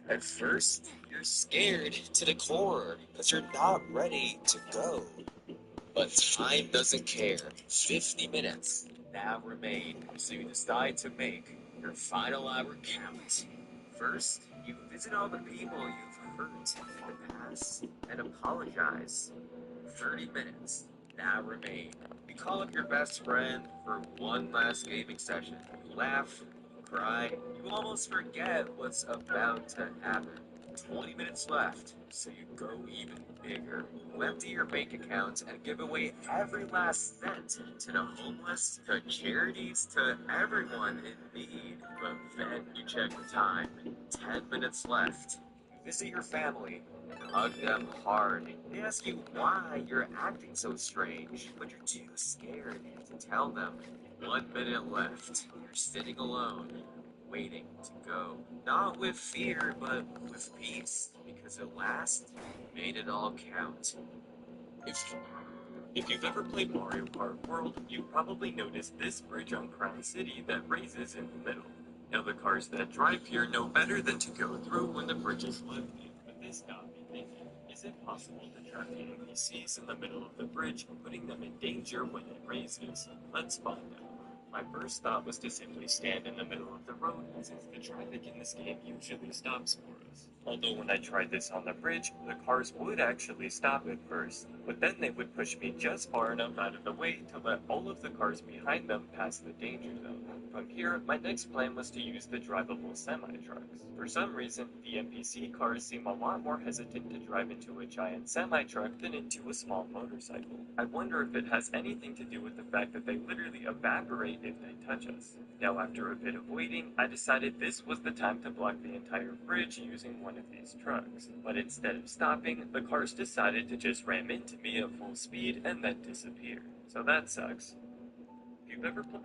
At first, you're scared to the core because you're not ready to go. But time doesn't care. 50 minutes now remain, so you decide to make your final hour count. First, you visit all the people you've hurt in the past and apologize. 30 minutes now remain. You call up your best friend for one last gaming session. You laugh, you cry, you almost forget what's about to happen. 20 minutes left, so you go even bigger. You empty your bank account and give away every last cent to the homeless, to charities, to everyone in need. But then you check the time. 10 minutes left. You visit your family. Hug them hard. They ask you why you're acting so strange, but you're too scared to tell them. 1 minute left. You're sitting alone, waiting to go. Not with fear, but with peace, because at last, you made it all count. If you've ever played Mario Kart World, you've probably noticed this bridge on Crown City that raises in the middle. Now the cars that drive here know better than to go through when the bridge is lifted. But this got me thinking, is it possible to trap the NPCs in the middle of the bridge, putting them in danger when it raises? Let's find out. My first thought was to simply stand in the middle of the road, since the traffic in this game usually stops for us. Although when I tried this on the bridge, the cars would actually stop at first, but then they would push me just far enough out of the way to let all of the cars behind them pass the danger zone. From here, my next plan was to use the drivable semi-trucks. For some reason, the NPC cars seem a lot more hesitant to drive into a giant semi-truck than into a small motorcycle. I wonder if it has anything to do with the fact that they literally evaporate if they touch us. Now, after a bit of waiting, I decided this was the time to block the entire bridge using one of these trucks. But instead of stopping, the cars decided to just ram into me at full speed and then disappear. So that sucks.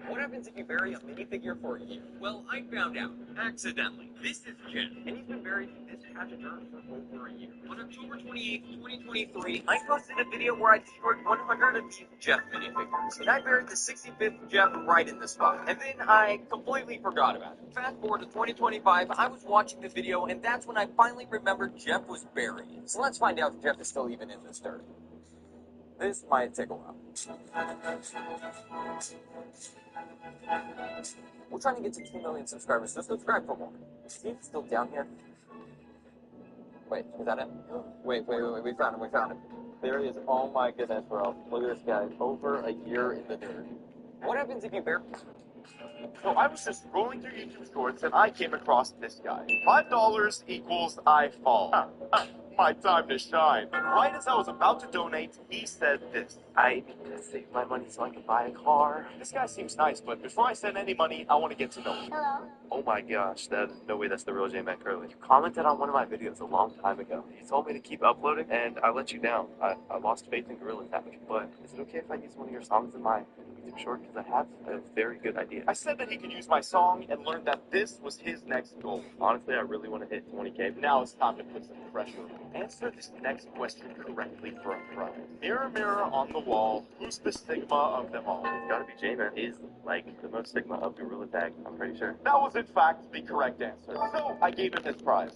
What happens if you bury a minifigure for a year? Well, I found out. Accidentally. This is Jeff, and he's been buried in this patch of dirt for over a year. On October 28th, 2023, I posted a video where I destroyed 100 of these Jeff minifigures, and I buried the 65th Jeff right in the spot. And then I completely forgot about it. Fast forward to 2025, I was watching the video, and that's when I finally remembered Jeff was buried. So let's find out if Jeff is still even in this dirt. This might take a while. We're trying to get to 2 million subscribers, so subscribe for more. Is he still down here? Wait, is that him? Wait, we found him. There he is. Oh my goodness, bro. Look at this guy. Over a year in the dirt. What happens if you bury... So I was just scrolling through YouTube Shorts and I came across this guy. $5 equals I fall. My time to shine. Right as I was about to donate, he said this. I need to save my money so I can buy a car. This guy seems nice, but before I send any money, I want to get to know him. Hello. Oh my gosh, no way that's the real J Mac Curly. You commented on one of my videos a long time ago. You told me to keep uploading, and I let you down. I lost faith in Gorilla Tag. But is it okay if I use one of your songs in my Too short because I have a very good idea. I said that he could use my song and learned that this was his next goal. Honestly, I really want to hit 20K. Now it's time to put some pressure on me. Answer this next question correctly for a prize. Mirror, mirror on the wall, who's the Sigma of them all? It's gotta be J-Man. He's like the most Sigma of Gorilla Tag, I'm pretty sure. That was in fact the correct answer. So I gave him his prize.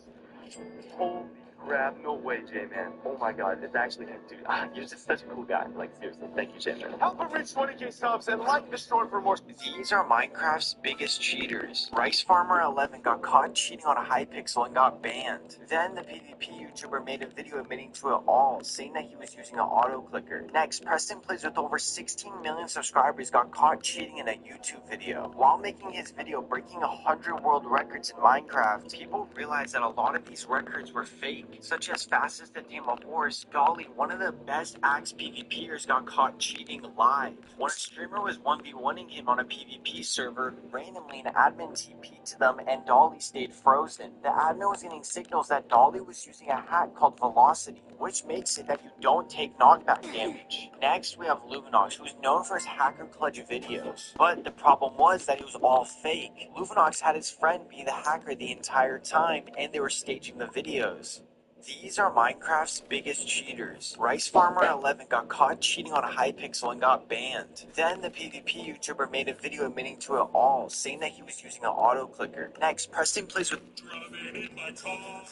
Holy crap, no way, J-Man. Oh my god, it's actually him, dude. You're just such a cool guy. Like, seriously, thank you, J-Man. Help him reach 20K subs and like the short for more. These are Minecraft's biggest cheaters. Rice Farmer 11 got caught cheating on a Hypixel and got banned. Then the PvP YouTuber made a video admitting to it all, saying that he was using an auto clicker. Next, Preston Plays with over 16 million subscribers got caught cheating in a YouTube video. While making his video breaking 100 world records in Minecraft, people realized that a lot of these records were fake, such as fastest to tame a horse. Dolly, one of the best axe PvPers, got caught cheating live. When a streamer was 1v1ing him on a PvP server, randomly an admin TP'd to them and Dolly stayed frozen. The admin was getting signals that Dolly was using a hack called Velocity, which makes it that you don't take knockback damage. Next, we have Luvenox, who's known for his hacker clutch videos. But the problem was that it was all fake. Luvenox had his friend be the hacker the entire time, and they were staging the videos. These are Minecraft's biggest cheaters. Rice Farmer 11 got caught cheating on a Hypixel and got banned. Then the PvP YouTuber made a video admitting to it all, saying that he was using an auto clicker. Next, Preston Plays with Driving in my car.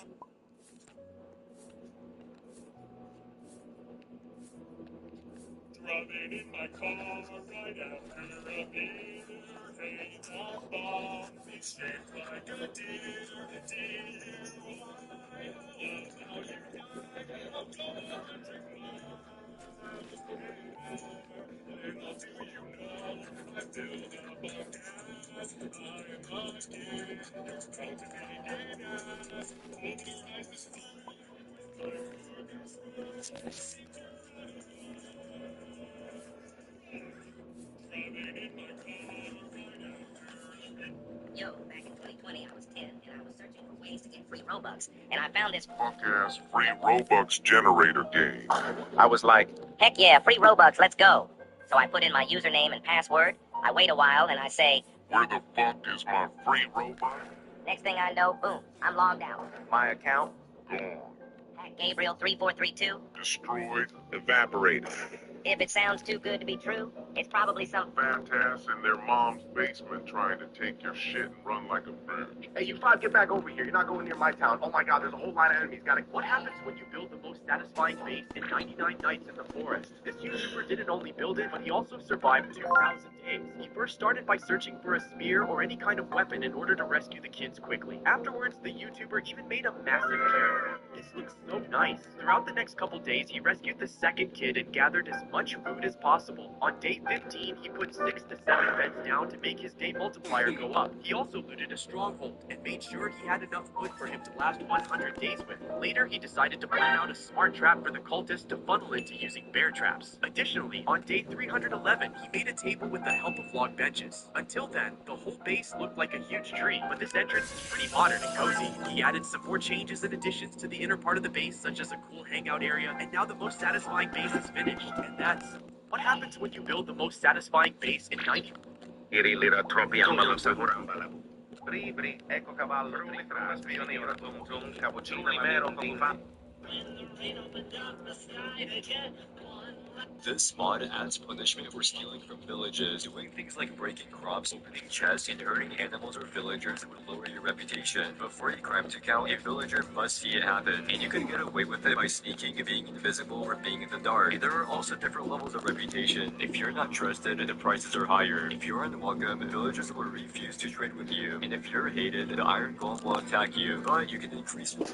Driving in my car right after a beer. Hey, top bomb, be shaped like a deer. Yo, back in 2020, I was 10, and I was searching for ways to get free Robux, and I found this punk-ass free Robux generator game. I was like, heck yeah, free Robux, let's go. So I put in my username and password, I wait a while, and I say, where the fuck is my free Robux? Next thing I know, boom, I'm logged out. My account? Gone. At Gabriel3432. Destroyed, evaporated. If it sounds too good to be true, it's probably some Fantas in their mom's basement trying to take your shit and run like a bitch. Hey, you five, get back over here. You're not going near my town. Oh my god, there's a whole line of enemies. What happens when you build the most satisfying base in 99 Nights in the Forest? This YouTuber didn't only build it, but he also survived 2,000 days. He first started by searching for a spear or any kind of weapon in order to rescue the kids quickly. Afterwards, the YouTuber even made a massive camp. This looks so nice. Throughout the next couple days, he rescued the second kid and gathered as much food as possible. On day 15, he put 6 to 7 beds down to make his day multiplier go up. He also looted a stronghold and made sure he had enough wood for him to last 100 days with. Later, he decided to plan out a smart trap for the cultists to funnel into using bear traps. Additionally, on day 311, he made a table with the help of log benches. Until then, the whole base looked like a huge tree, but this entrance is pretty modern and cozy. He added some more changes and additions to the inner part of the base, such as a cool hangout area, and now the most satisfying base is finished. And that's what happens when you build the most satisfying base in 90. Ecco cavallo, bastioni, ora cappuccino, primero, come fa? This mod adds punishment for stealing from villages. Doing things like breaking crops, opening chests, and hurting animals or villagers would lower your reputation. But for a crime to count, a villager must see it happen. And you can get away with it by sneaking, being invisible, or being in the dark. There are also different levels of reputation. If you're not trusted, the prices are higher. If you're unwelcome, villagers will refuse to trade with you. And if you're hated, the Iron Golem will attack you. But you can increase your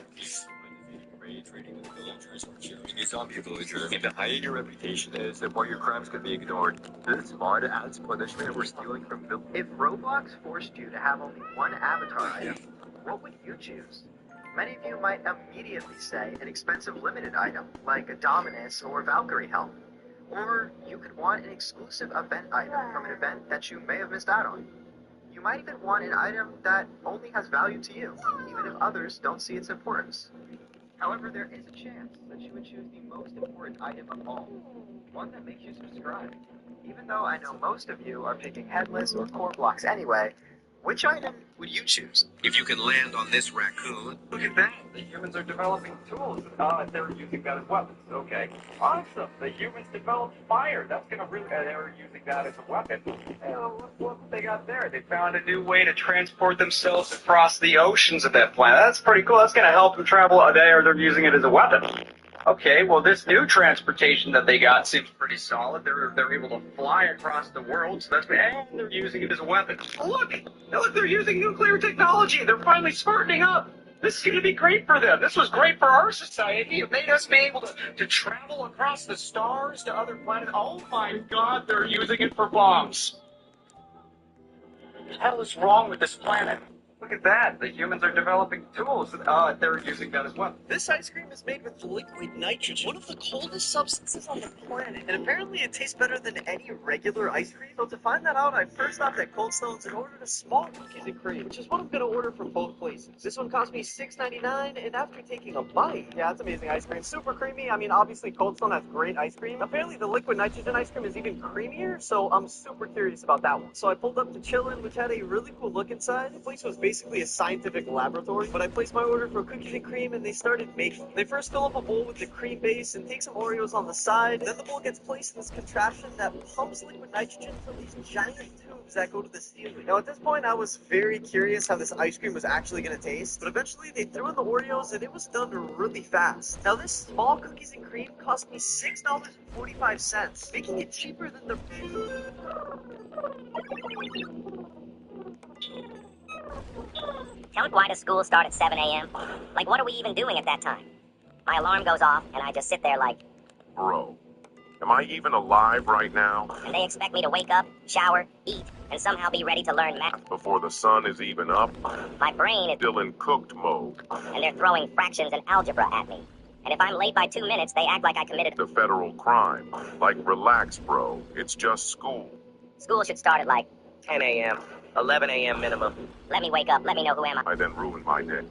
trading with villagers or killing a zombie villager. And the higher your reputation is, the more your crimes can be ignored. This mod adds punishment for stealing from villagers. If Roblox forced you to have only one avatar item, what would you choose? Many of you might immediately say an expensive limited item, like a Dominus or Valkyrie helm. Or you could want an exclusive event item from an event that you may have missed out on. You might even want an item that only has value to you, even if others don't see its importance. However, there is a chance that you would choose the most important item of all, one that makes you subscribe. Even though I know most of you are picking headless or core blocks anyway, which item would you choose? If you can land on this raccoon, Look at that. The humans are developing tools. They're using that as weapons. Okay. Awesome. The humans developed fire. That's gonna really. They're using that as a weapon. Look what they got there. They found a new way to transport themselves across the oceans of that planet. That's pretty cool. That's gonna help them travel there. They're using it as a weapon. Okay, well, this new transportation that they got seems pretty solid. They're able to fly across the world, so that's and they're using it as a weapon. Oh, look, they're using nuclear technology. They're finally smartening up. This is going to be great for them. This was great for our society. It made us be able to travel across the stars to other planets. Oh my God, they're using it for bombs. What the hell is wrong with this planet? Look at that. The humans are developing tools. They're using that as well. This ice cream is made with liquid nitrogen, one of the coldest substances on the planet, and apparently it tastes better than any regular ice cream. So to find that out, I first stopped at Cold Stones and ordered a small cookies and cream, which is what I'm gonna order from both places. This one cost me $6.99, and after taking a bite, yeah, it's amazing ice cream, super creamy. I mean, obviously Cold Stone has great ice cream. Apparently the liquid nitrogen ice cream is even creamier, so I'm super curious about that one. So I pulled up to Chillin', which had a really cool look inside. The place was basically a scientific laboratory, but I placed my order for cookies and cream and they started making. They first fill up a bowl with the cream base and take some Oreos on the side. Then the bowl gets placed in this contraption that pumps liquid nitrogen from these giant tubes that go to the ceiling. Now at this point I was very curious how this ice cream was actually going to taste, but eventually they threw in the Oreos and it was done really fast. Now this small cookies and cream cost me $6.45, making it cheaper than the... Tell me, why does school start at 7 a.m.? Like, what are we even doing at that time? My alarm goes off, and I just sit there like... Bro, am I even alive right now? And they expect me to wake up, shower, eat, and somehow be ready to learn math. Before the sun is even up? My brain is still in cooked mode. And they're throwing fractions and algebra at me. And if I'm late by 2 minutes, they act like I committed a federal crime. Like, relax, bro. It's just school. School should start at like 10 a.m. 11 a.m. minimum. Let me wake up. Let me know who am I. I then ruined my day.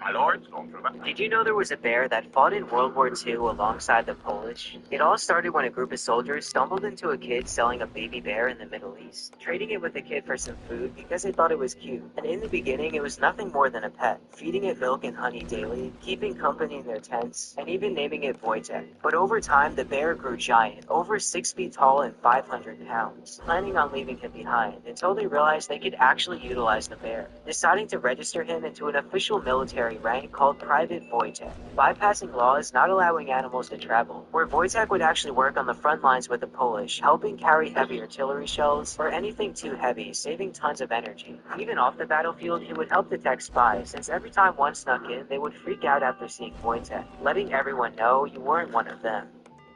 My lords, don't do that. Did you know there was a bear that fought in World War II alongside the Polish? It all started when a group of soldiers stumbled into a kid selling a baby bear in the Middle East, trading it with the kid for some food because they thought it was cute. And in the beginning, it was nothing more than a pet, feeding it milk and honey daily, keeping company in their tents, and even naming it Wojtek. But over time, the bear grew giant, over 6 feet tall and 500 pounds, planning on leaving him behind until they realized they could actually utilize the bear, deciding to register him into an official military rank called Private Wojtek, bypassing laws not allowing animals to travel, where Wojtek would actually work on the front lines with the Polish, helping carry heavy artillery shells or anything too heavy, saving tons of energy. Even off the battlefield, he would help detect spies, since every time one snuck in, they would freak out after seeing Wojtek, letting everyone know you weren't one of them.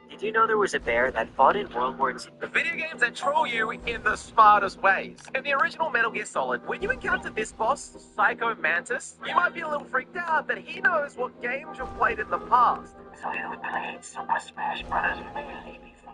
Did you know there was a bear that fought in World War II? The video games that troll you in the smartest ways. In the original Metal Gear Solid, when you encounter this boss, Psycho Mantis, you might be a little freaked out that he knows what games you've played in the past. So you played Super Smash Bros. Melee before.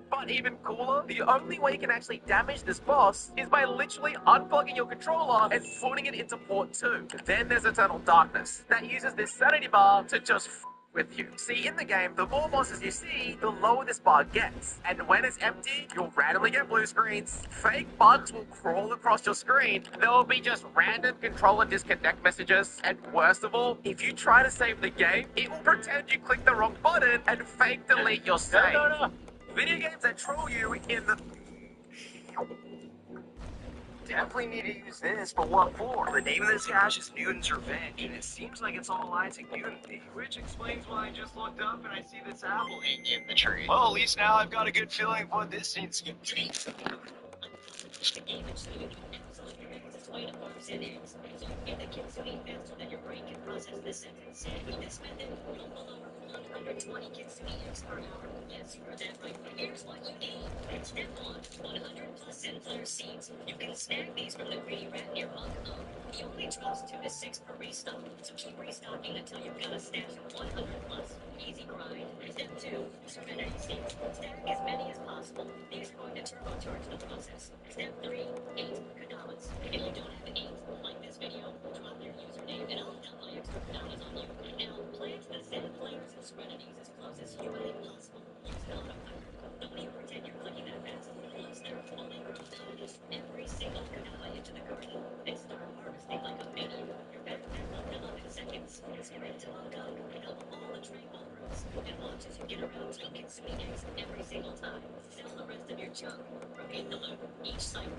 But even cooler, the only way you can actually damage this boss is by literally unplugging your controller and putting it into port 2. Then there's Eternal Darkness that uses this sanity bar to just with you. See, in the game, the more bosses you see, the lower this bar gets. And when it's empty, you'll randomly get blue screens, fake bugs will crawl across your screen, there will be just random controller disconnect messages, and worst of all, if you try to save the game, it will pretend you clicked the wrong button and fake delete your save. No. Video games that troll you in the... Definitely need to use this, but what for? The name of this cache is Newton's Revenge, and it seems like it's all lies to Newton. Which explains why I just looked up and I see this apple hanging in the tree. Well, at least now I've got a good feeling of what this needs to be. Under 20 kilometers per hour. Yes, you heard that right. Here's what you need. Step 1, 100 plus sunflower seeds. You can snag these from the greedy rat near Montcalm. He only trusts 2 to 6 per restock, so keep restocking until you've got a stash of 100 plus. Easy grind. Step 2, serenity seeds. Stack as many as possible. These are going to turbocharge the process. Step 3, 8 Kodamas. If you don't have 8, like this video, drop your username and I'll dump my extra Kodamas on you. Now, plant the Zen flavors and serenities as close as humanly possible. Use an autoclicker. Nobody will pretend you're clicking that fast. Escalate to Hong Kong, going up all the train routes, and watch as you get around 2 consuming eggs every single time. Sell the rest of your junk. Rotate the loot each cycle.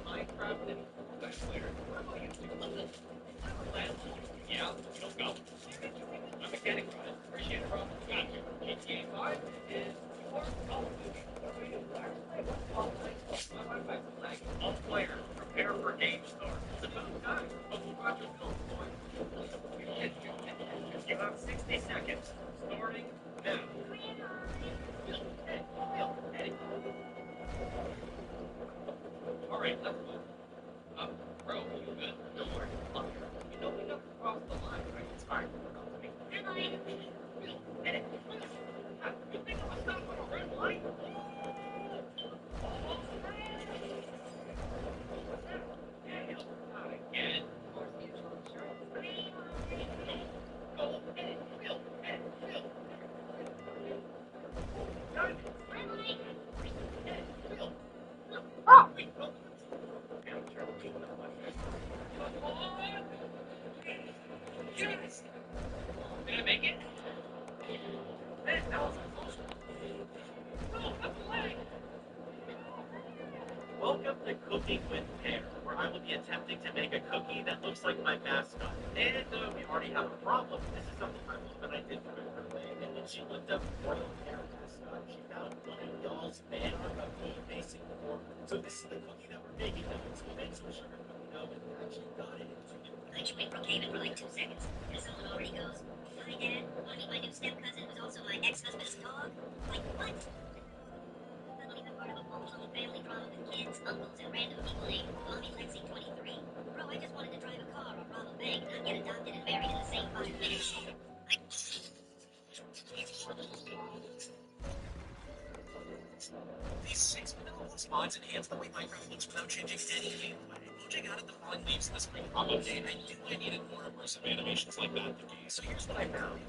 Minecraft and multiplayer. What about you two? Yeah, you don't go. I'm a mechanic, right? Appreciate it, bro. Got you. GTA 5 and Call of Duty. My Wi-Fi's lagging. Multiplayer. Prepare for game start. It's about time. Uncle Roger Bill's boy. You have 60 seconds. Starting now. Alright, let's go. Bro, you good? Don't worry. Look, you know we never crossed the line, right? It's fine. Bill, edit. You think I'm gonna stop on a red light? Again. Go, edit. Bill, edit. Bill. Oh! Yes! Did I make it? Man, that was a close one. No, that's a lag! Welcome to Cooking with Pear, where I will be attempting to make a cookie that looks like my mascot. And we already have a problem. This is something my woman I did for her leg, and when she looked up Royal Pear mascot, she found one of y'all's fan cookie facing forward. So this is the cookie that we're making now. So we made some sugar cookie dough and actually got it into it. Could you wait for Brookhaven for like 2 seconds? As someone already goes, hi Dad, wanna meet my new step cousin who's also my ex-husband's dog? Like what? Not even part of a full-blown family drama with kids, uncles, and random people named Mommy Lexi 23. Bro, I just wanted to drive a car or rob a bank, not get adopted and married in the same 5 minutes. These 6 vanilla mods enhance the way Minecraft looks without changing any gameplay. Mojang added the falling leaves in the spring crop update. I knew I needed more immersive animations like that in the game, so here's what I found.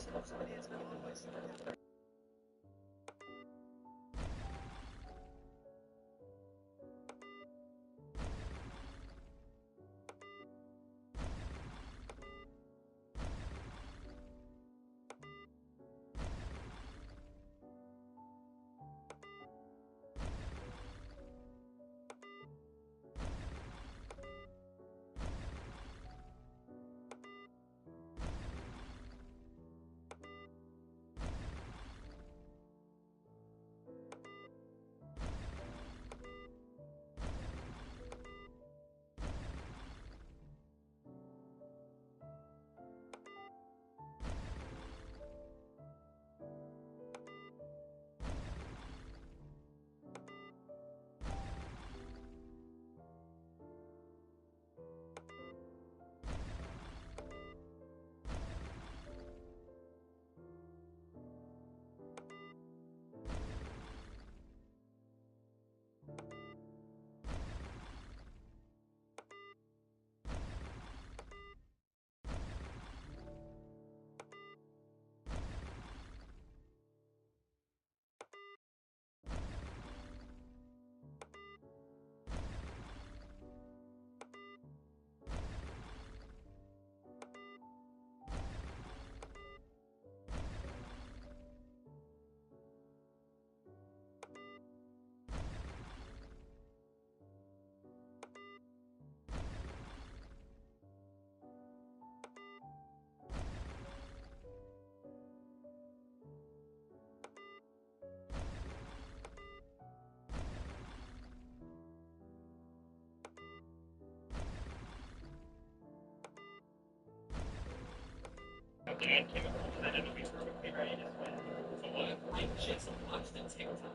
Okay, chemicals that it'll be perfectly ready to swim. So what? I just watched a TikTok.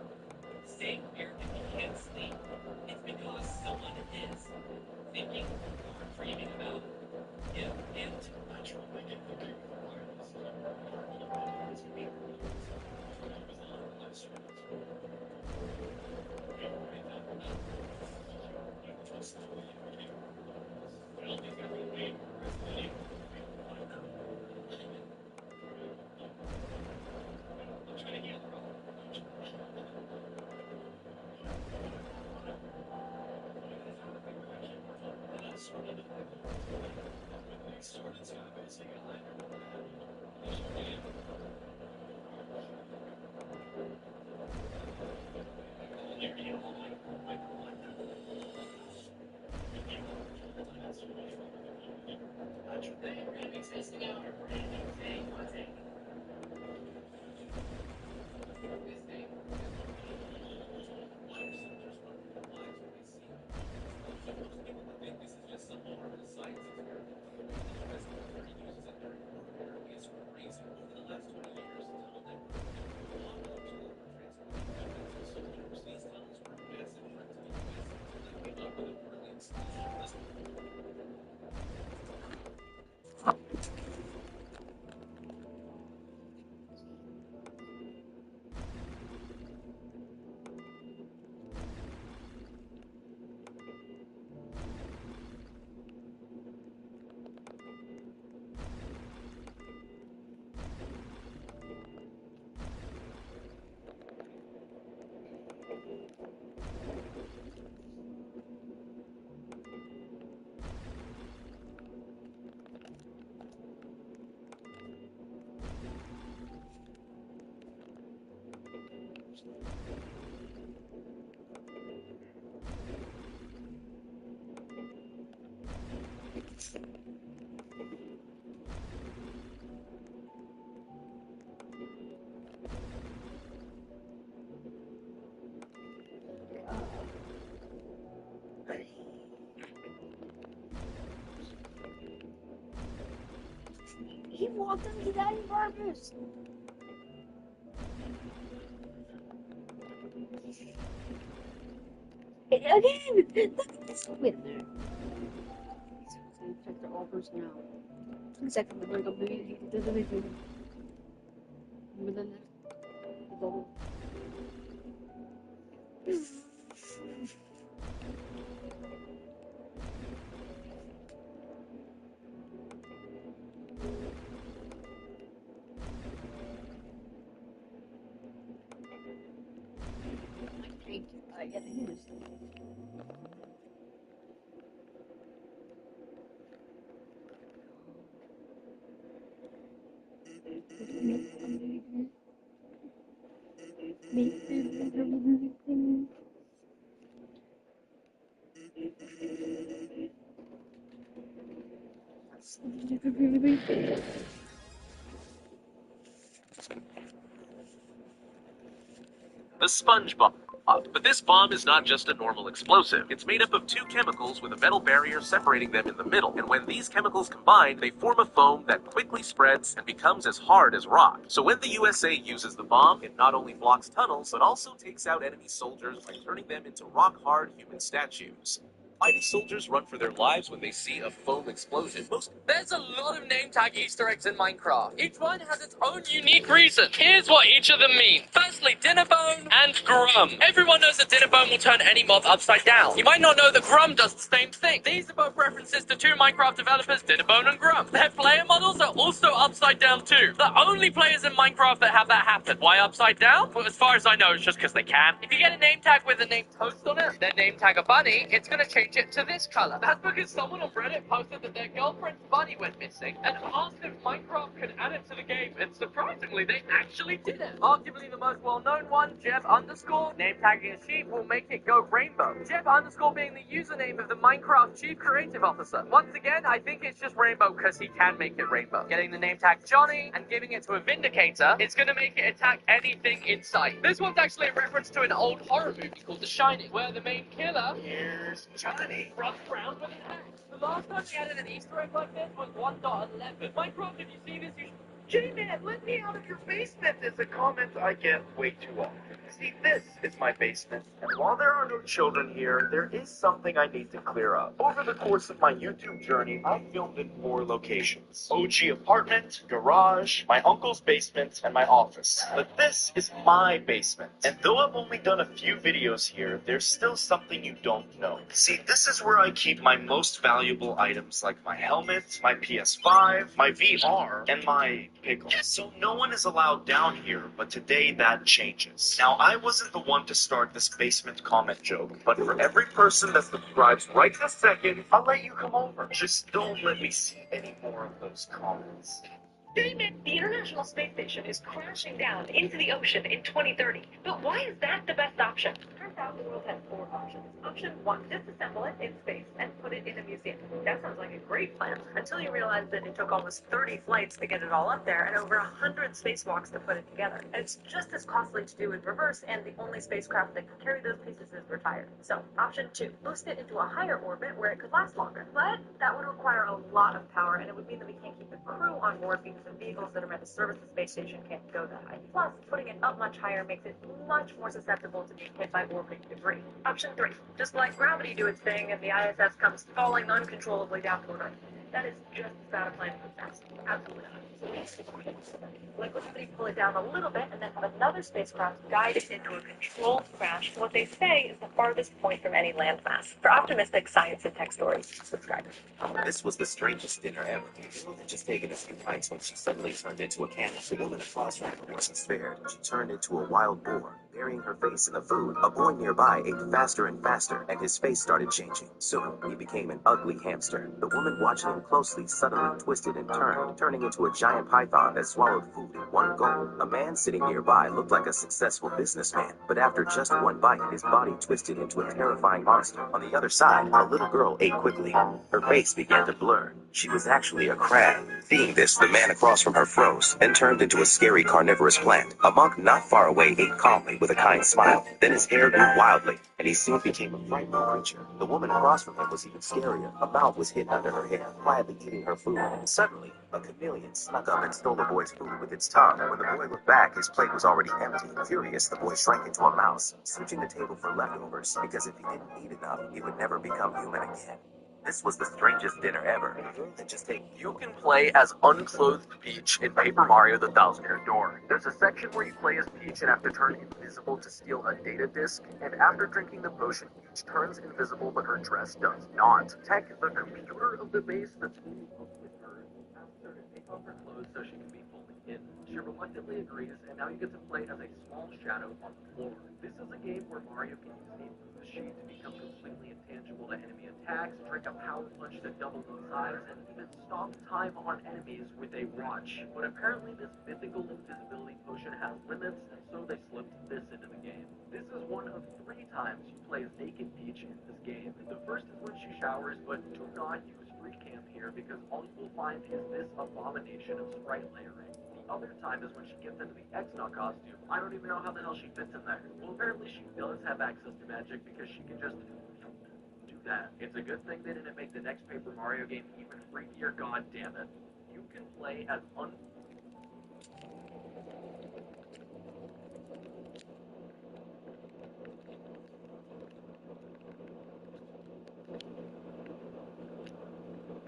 Staying weird if you can't sleep. It's because someone is thinking or dreaming about you and natural wicked cooking for wireless. He walked into that on purpose. Again, look at this. Wait a minute. Check the offers now. 2 seconds, we're gonna be but then double. I get the news. The sponge bomb. But this bomb is not just a normal explosive. It's made up of 2 chemicals with a metal barrier separating them in the middle. And when these chemicals combine, they form a foam that quickly spreads and becomes as hard as rock. So when the USA uses the bomb, it not only blocks tunnels, but also takes out enemy soldiers by turning them into rock-hard human statues. Why do soldiers run for their lives when they see a foam explosion? There's a lot of name tag Easter eggs in Minecraft. Each one has its own unique reason. Here's what each of them mean. Firstly, Dinnerbone and Grum. Everyone knows that Dinnerbone will turn any mob upside down. You might not know that Grum does the same thing. These are both references to 2 Minecraft developers, Dinnerbone and Grum. Their player models are also upside down too. The only players in Minecraft that have that happen. Why upside down? Well, as far as I know, it's just because they can. If you get a name tag with the name Toast on it, then name tag a bunny, it's gonna change it to this color. That's because someone on Reddit posted that their girlfriend's bunny went missing and asked if Minecraft could add it to the game, and surprisingly, they actually did it. Arguably the most well-known one, Jeff_, name tagging a sheep will make it go rainbow. Jeff_ being the username of the Minecraft Chief Creative Officer. Once again, I think it's just rainbow because he can make it rainbow. Getting the name tag Johnny and giving it to a Vindicator, it's gonna make it attack anything in sight. This one's actually a reference to an old horror movie called The Shining, where the main killer, here's Johnny, runs around with an axe. The last time we added an Easter egg like this was 1.11. Minecraft, if you see this, you should... J-Man, let me out of your basement is a comment I get way too often. See, this is my basement, and while there are no children here, there is something I need to clear up. Over the course of my YouTube journey, I've filmed in 4 locations. OG apartment, garage, my uncle's basement, and my office. But this is my basement. And though I've only done a few videos here, there's still something you don't know. See, this is where I keep my most valuable items like my helmet, my PS5, my VR, and my pickle. So no one is allowed down here, but today that changes. Now, I wasn't the one to start this basement comment joke, but for every person that subscribes right this second, I'll let you come over. Just don't let me see any more of those comments. David, the International Space Station is crashing down into the ocean in 2030. But why is that the best option? Turns out the world has 4 options. Option 1, disassemble it in space and put it in a museum. That sounds like a great plan, until you realize that it took almost 30 flights to get it all up there and over 100 spacewalks to put it together. And it's just as costly to do in reverse, and the only spacecraft that can carry those pieces is retired. So, option 2, boost it into a higher orbit where it could last longer. But that would require a lot of power, and it would mean that we can't keep the crew on board because the vehicles that are meant to service the space station can't go that high. Plus, putting it up much higher makes it much more susceptible to being hit by orbiting debris. Option 3, just let gravity do its thing and the ISS comes falling uncontrollably down toward Earth. That is just as bad a plan for fast. Absolutely not. Let gravity pull it down a little bit and then have another spacecraft guide it into a controlled crash to what they say is the farthest point from any landmass. For optimistic science and tech stories, subscribe. This was the strangest dinner ever. The girl had just taken a few pints when she suddenly turned into a cannon. The woman across from her wasn't spared. She turned into a wild boar. Burying her face in the food, a boy nearby ate faster and faster, and his face started changing. Soon, he became an ugly hamster. The woman watching him closely suddenly twisted and turned, turning into a giant python that swallowed food in one gulp. A man sitting nearby looked like a successful businessman, but after just one bite, his body twisted into a terrifying monster. On the other side, a little girl ate quickly. Her face began to blur. She was actually a crab. Seeing this, the man across from her froze and turned into a scary carnivorous plant. A monk not far away ate calmly with a kind smile. Then his hair grew wildly, and he soon became a frightening creature. The woman across from him was even scarier. A mouth was hidden under her hair, quietly eating her food. Suddenly, a chameleon snuck up and stole the boy's food with its tongue. When the boy looked back, his plate was already empty. Furious, the boy shrank into a mouse, searching the table for leftovers, because if he didn't eat enough, he would never become human again. This was the strangest dinner ever. You can play as unclothed Peach in Paper Mario: The Thousand-Year Door. There's a section where you play as Peach and have to turn invisible to steal a data disk, and after drinking the potion, Peach turns invisible, but her dress does not. Tech, the computer of the base that's meeting up with her, asks her to take off her clothes so she can be fully hidden. She reluctantly agrees, and now you get to play as a small shadow on the floor. This is a game where Mario can use a boost sheet to become completely intangible to enemy attacks, drink a power punch to double in size, and even stop time on enemies with a watch. But apparently this mythical invisibility potion has limits, and so they slipped this into the game. This is one of 3 times you play as naked Peach in this game. The first is when she showers, but do not use free cam here because all you will find is this abomination of sprite layering. The other time is when she gets into the X-Naut costume. I don't even know how the hell she fits in there. Well, apparently she does have access to magic because she can just do that. It's a good thing they didn't make the next Paper Mario game even freakier, god damn it. You can play as